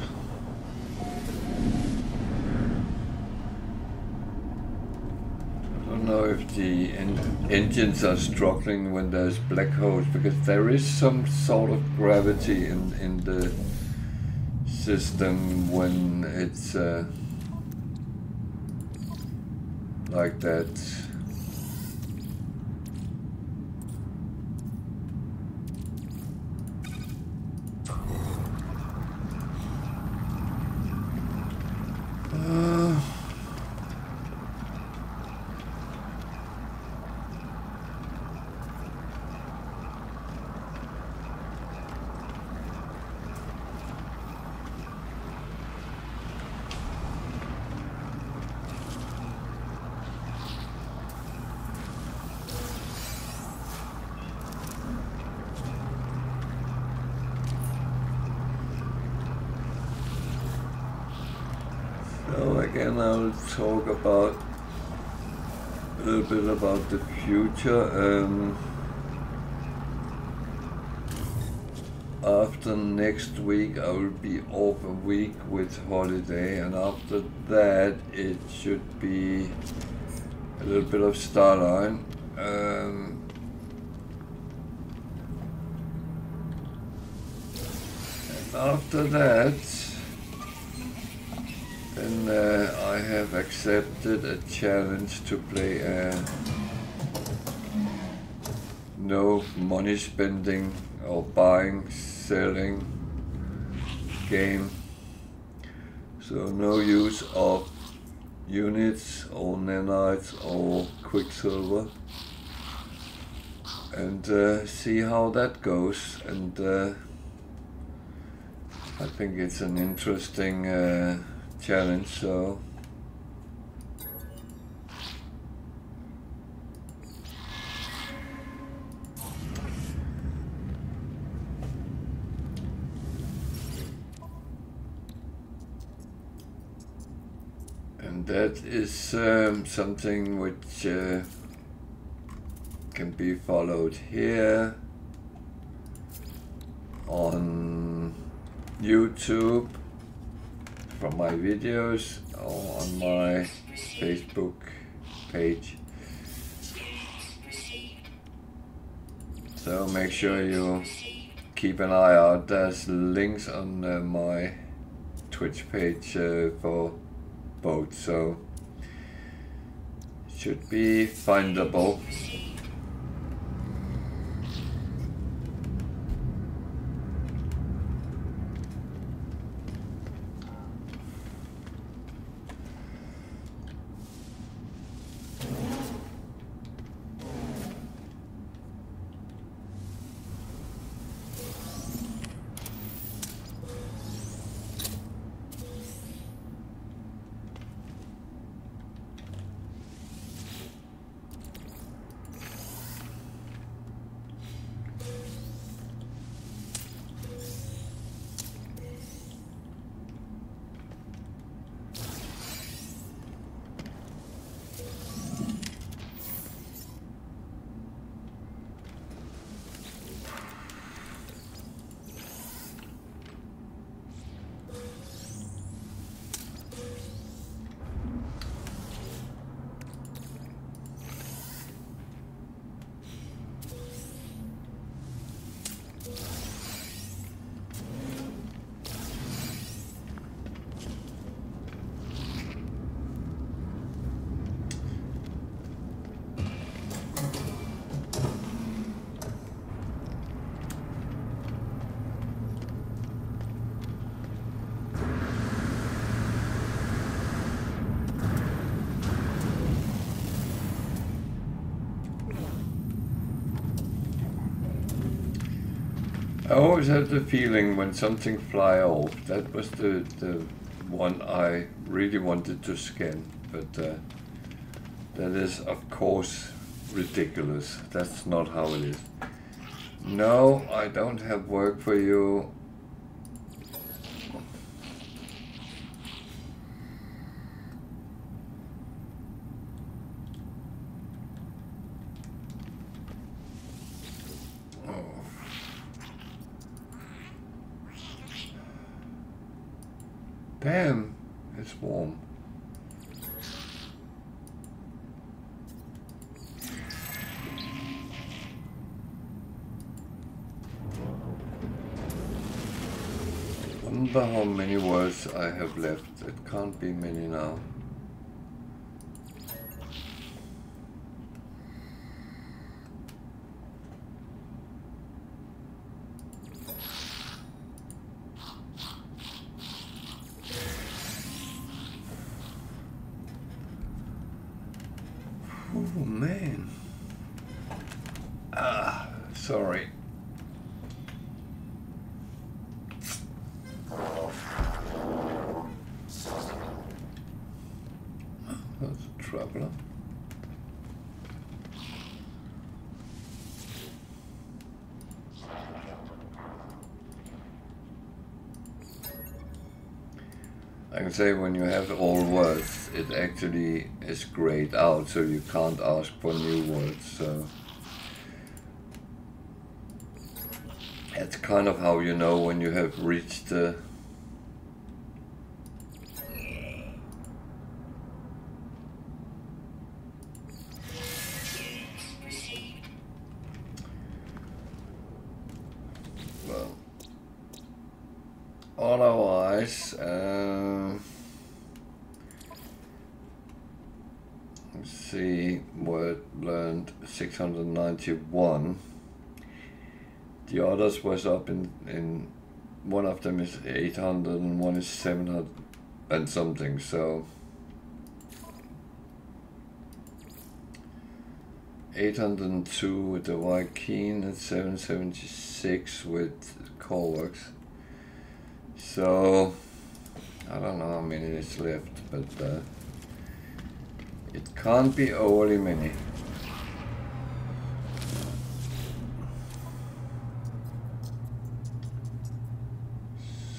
I don't know if the engines are struggling when there's black holes, because there is some sort of gravity in the system when it's like that. So again, I'll talk about a little bit about the future. After next week, I will be off a week with holiday, and after that, it should be a little bit of Starline. And after that, then I have accepted a challenge to play a no money spending or buying, selling game. So no use of units or nanites or quicksilver, and see how that goes. And I think it's an interesting challenge. So and that is something which can be followed here on YouTube from my videos or on my Facebook page. So make sure you keep an eye out. There's links on my Twitch page for both, so it should be findable. I always have the feeling when something fly off, that was the one I really wanted to scan, but that is of course ridiculous. That's not how it is. No, I don't have work for you. Damn, it's warm. Wonder how many words I have left. It can't be many now. Oh man. Sorry. That's a traveler. I can say when you have all words, it actually is grayed out, so you can't ask for new words. So that's kind of how you know when you have reached the well. Otherwise, let's see, word learned 691. The others was up in one of them is 800 and one is 700 and something, so 802 with the white keen and 776 with Corworks. So I don't know how many is left, but it can't be overly many.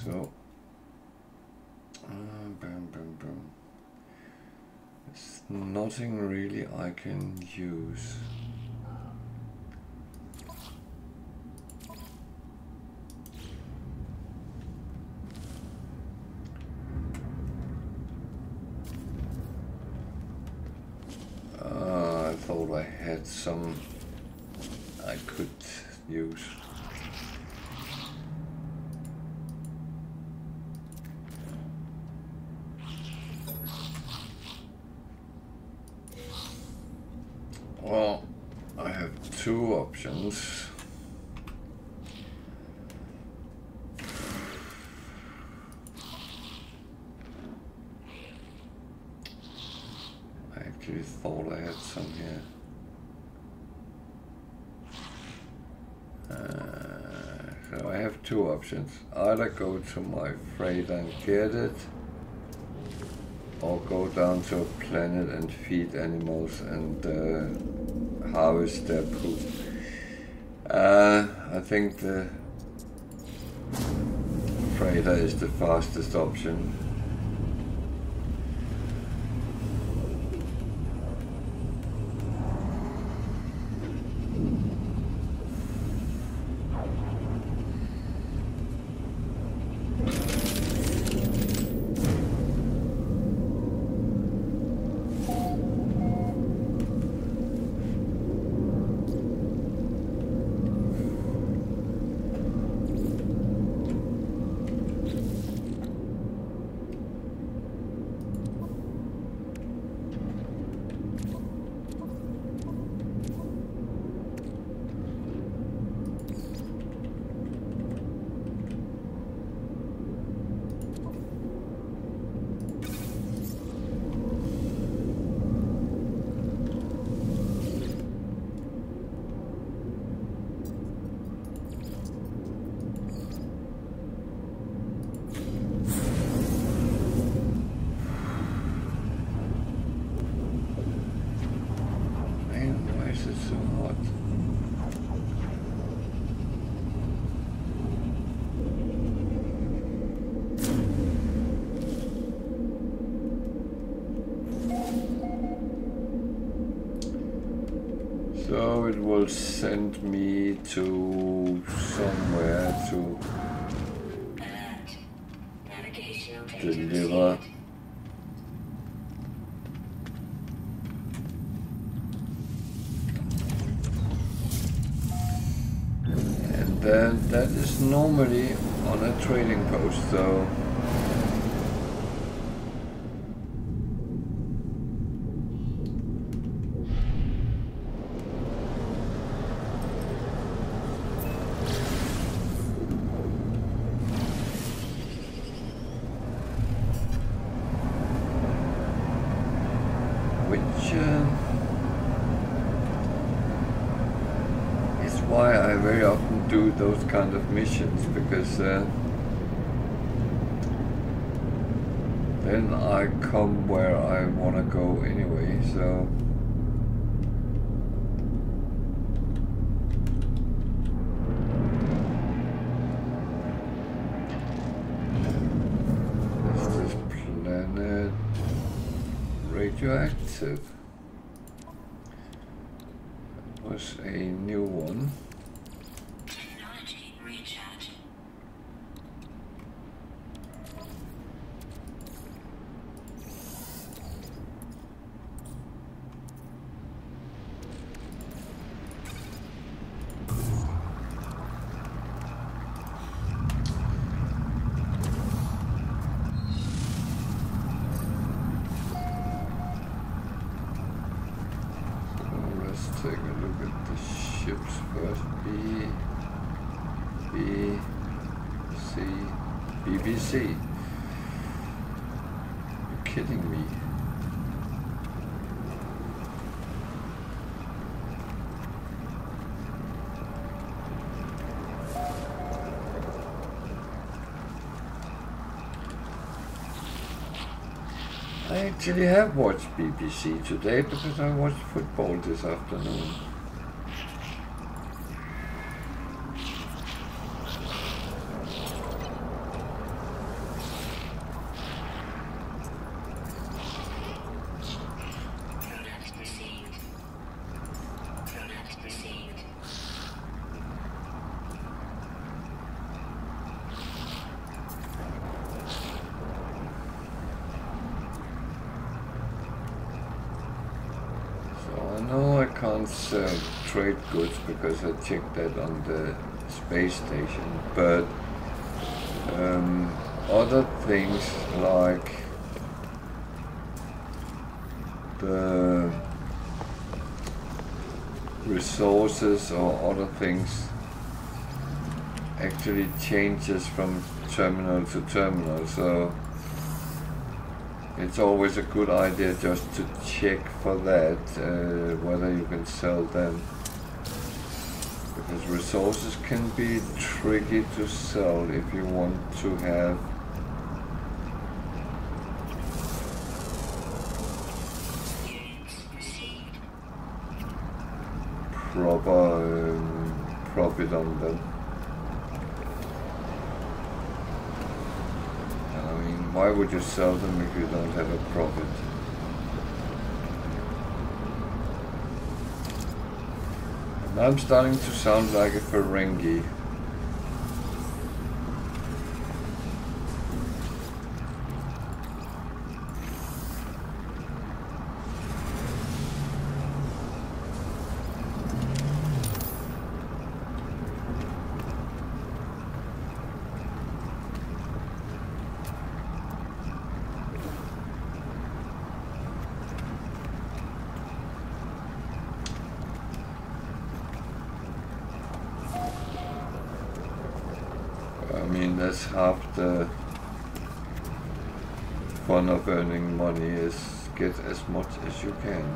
So there's nothing really I can use. I thought I had some I could use. Well, I have two options. I actually thought I had some here. So I have two options. Either go to my freight and get it, or go down to a planet and feed animals and harvest their poop. I think the freighter is the fastest option. So it will send me to somewhere to deliver. And then that is normally on a trading post, so those kind of missions, because then I come where I want to go anyway, so let's just radioactive. That was a new one. Technology recharge. Take a look at the ships first. BBC. You're kidding me. I actually have watched BBC today because I watched football this afternoon. Product received. Product received. I know I can't trade goods because I checked that on the space station, but other things like the resources or other things actually changes from terminal to terminal, so it's always a good idea just to check for that, whether you can sell them. Because resources can be tricky to sell if you want to have proper profit on them. Why would you sell them if you don't have a profit? And I'm starting to sound like a Ferengi. That's half the fun of earning money, is get as much as you can.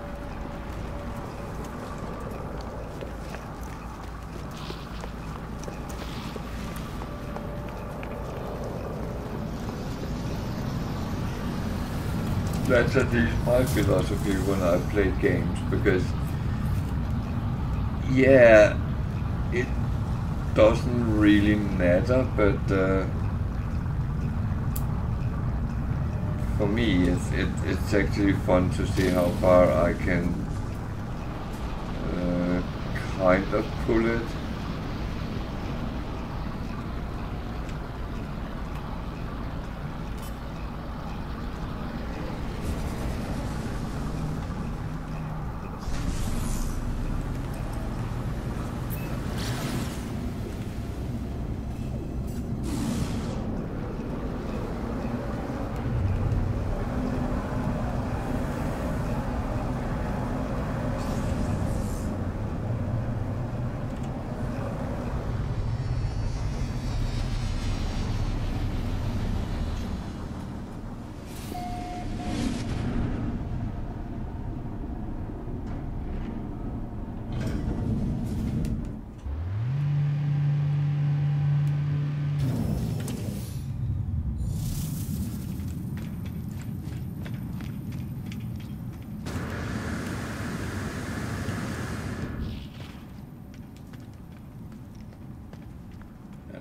That's at least my philosophy when I play games, because yeah, it doesn't really matter, but for me it's actually fun to see how far I can kind of pull it.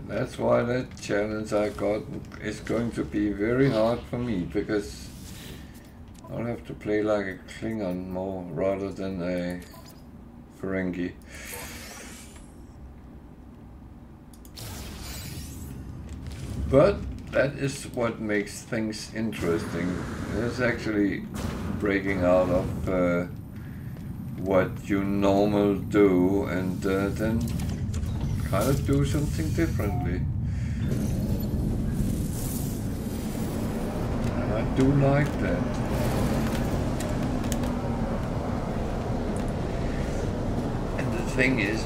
That's why that challenge I got is going to be very hard for me, because I'll have to play like a Klingon more rather than a Ferengi. But that is what makes things interesting. It's actually breaking out of what you normally do and then kind of do something differently. And I do like that. And the thing is,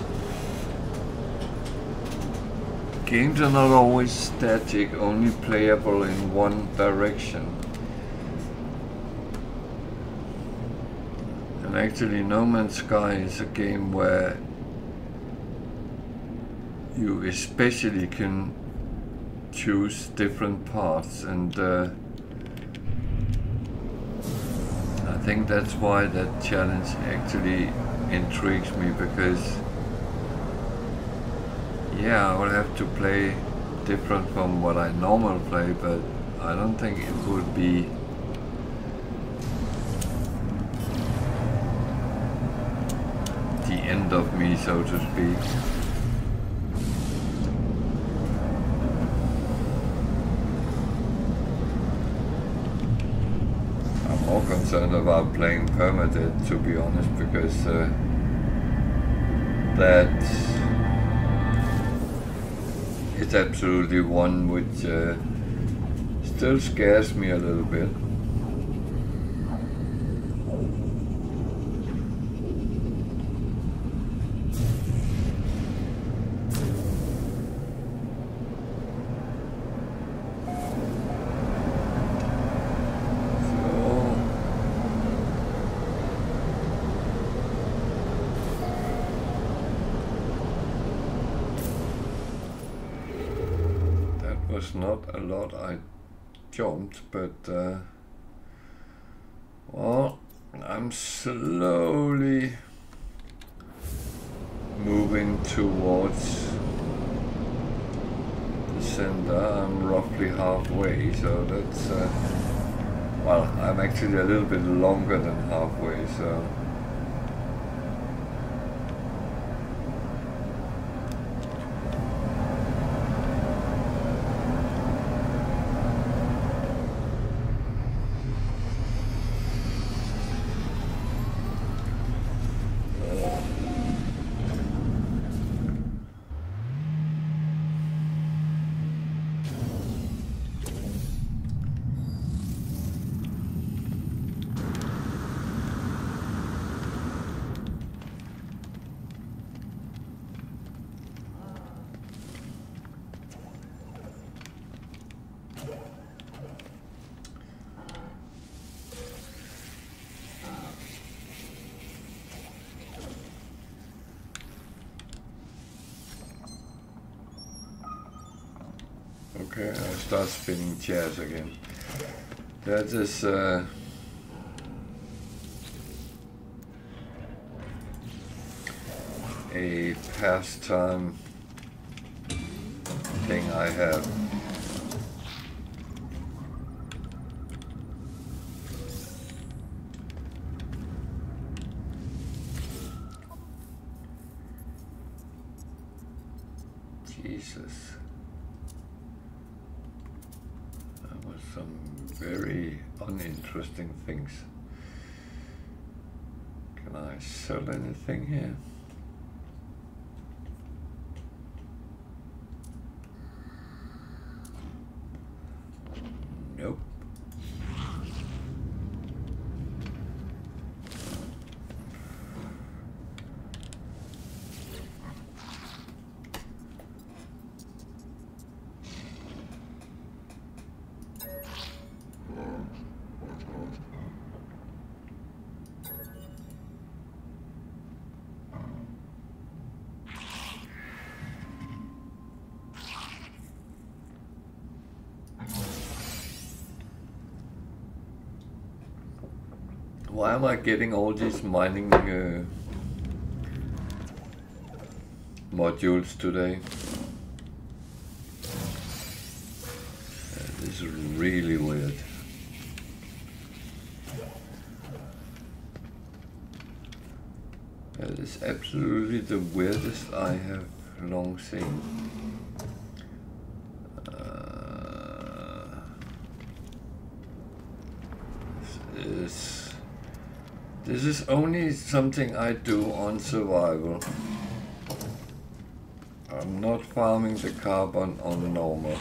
games are not always static, only playable in one direction. And actually No Man's Sky is a game where you especially can choose different paths, and I think that's why that challenge actually intrigues me, because yeah, I will have to play different from what I normally play, but I don't think it would be the end of me, so to speak. I'm more concerned about playing permadeath, to be honest, because that it's absolutely one which still scares me a little bit. Not a lot I jumped, but well, I'm slowly moving towards the center. I'm roughly halfway, so that's well, I'm actually a little bit longer than halfway, so okay, I'll start spinning chairs again. That is a pastime thing I have. Jesus. Some very uninteresting things. Can I sell anything here? Nope. Why am I getting all these mining modules today? This is really weird. is absolutely the weirdest I have long seen. This is only something I do on survival. I'm not farming the carbon on normal.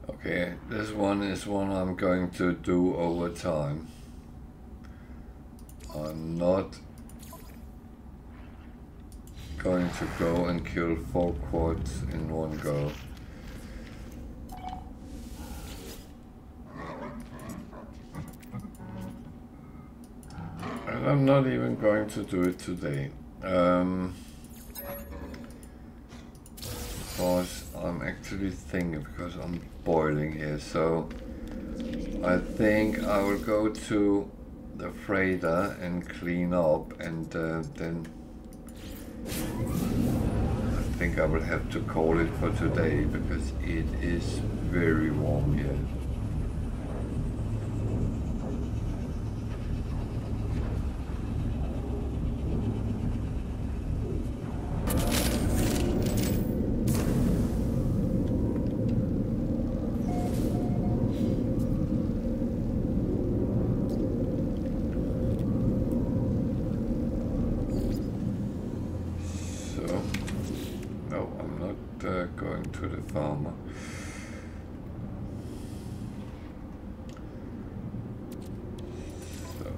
Okay, this one is one I'm going to do over time. I'm not going to go and kill 4 quads in one go. And I'm not even going to do it today. Because I'm actually thinking, because I'm boiling here, so I think I will go to the freighter and clean up, and then I think I will have to call it for today because it is very warm here. To the farmer. So.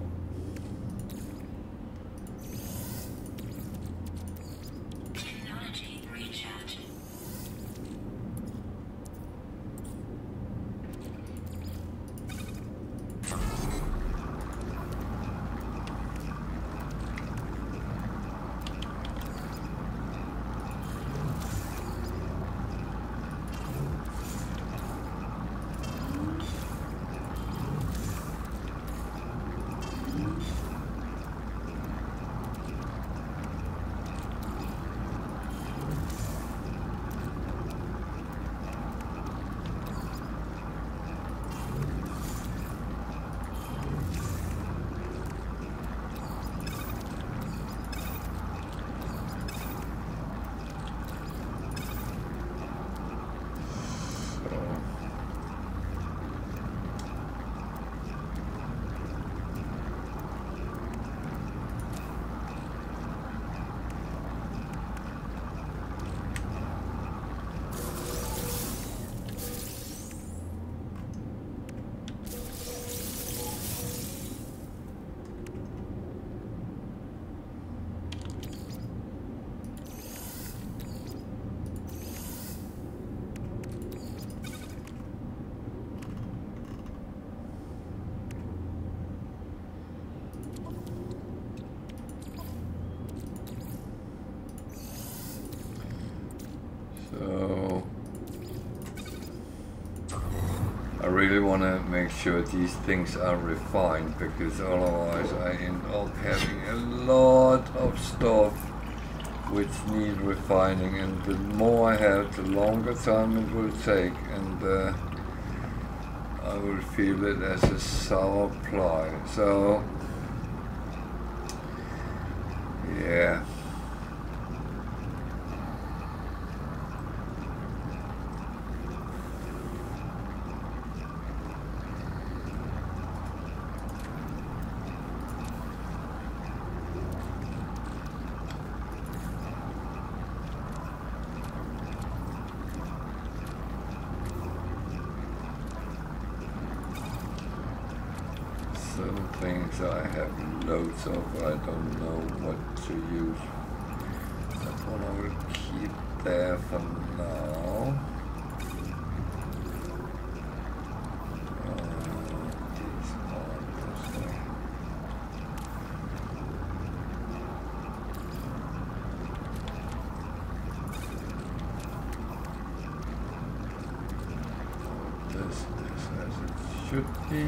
Technology recharge. So I really want to make sure these things are refined, because otherwise I end up having a lot of stuff which need refining, and the more I have, the longer time it will take, and I will feel it as a sour ply. So yeah. certain things I have loads of, I don't know what to use. That one I will keep there for now. These are this way. This as it should be.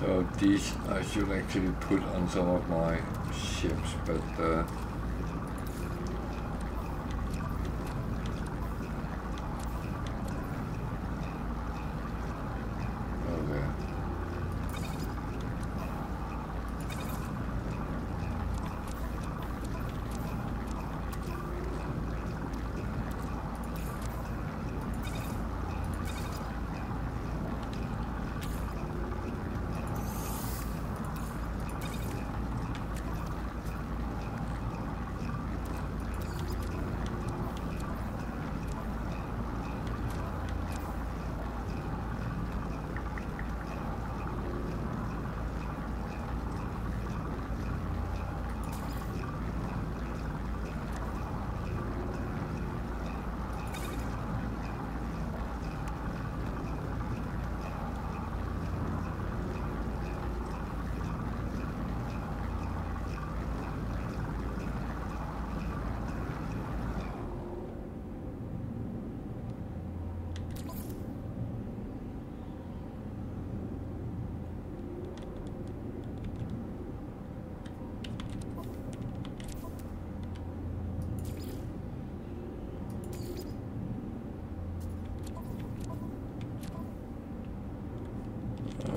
So these I should actually put on some of my ships, but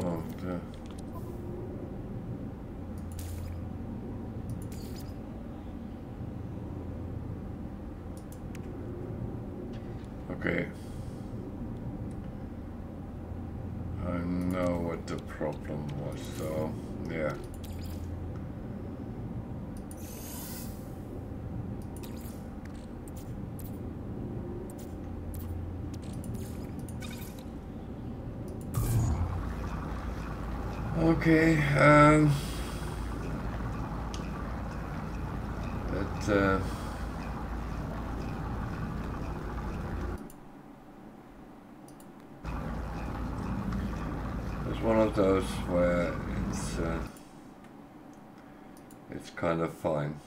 oh there. Okay. I know what the problem was, so yeah. Okay, it's one of those where it's kind of fine.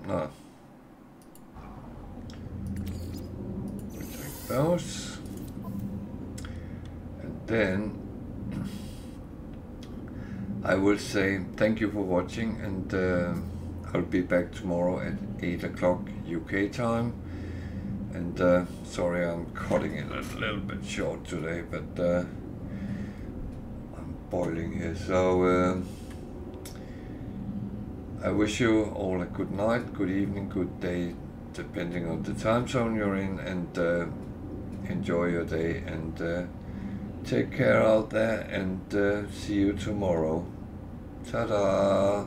No. We take those. And then I will say thank you for watching, and I'll be back tomorrow at 8 o'clock UK time. And sorry I'm cutting it a little bit short today, but I'm boiling here. So I wish you all a good night, good evening, good day, depending on the time zone you're in, and enjoy your day, and take care out there, and see you tomorrow. Ta-da!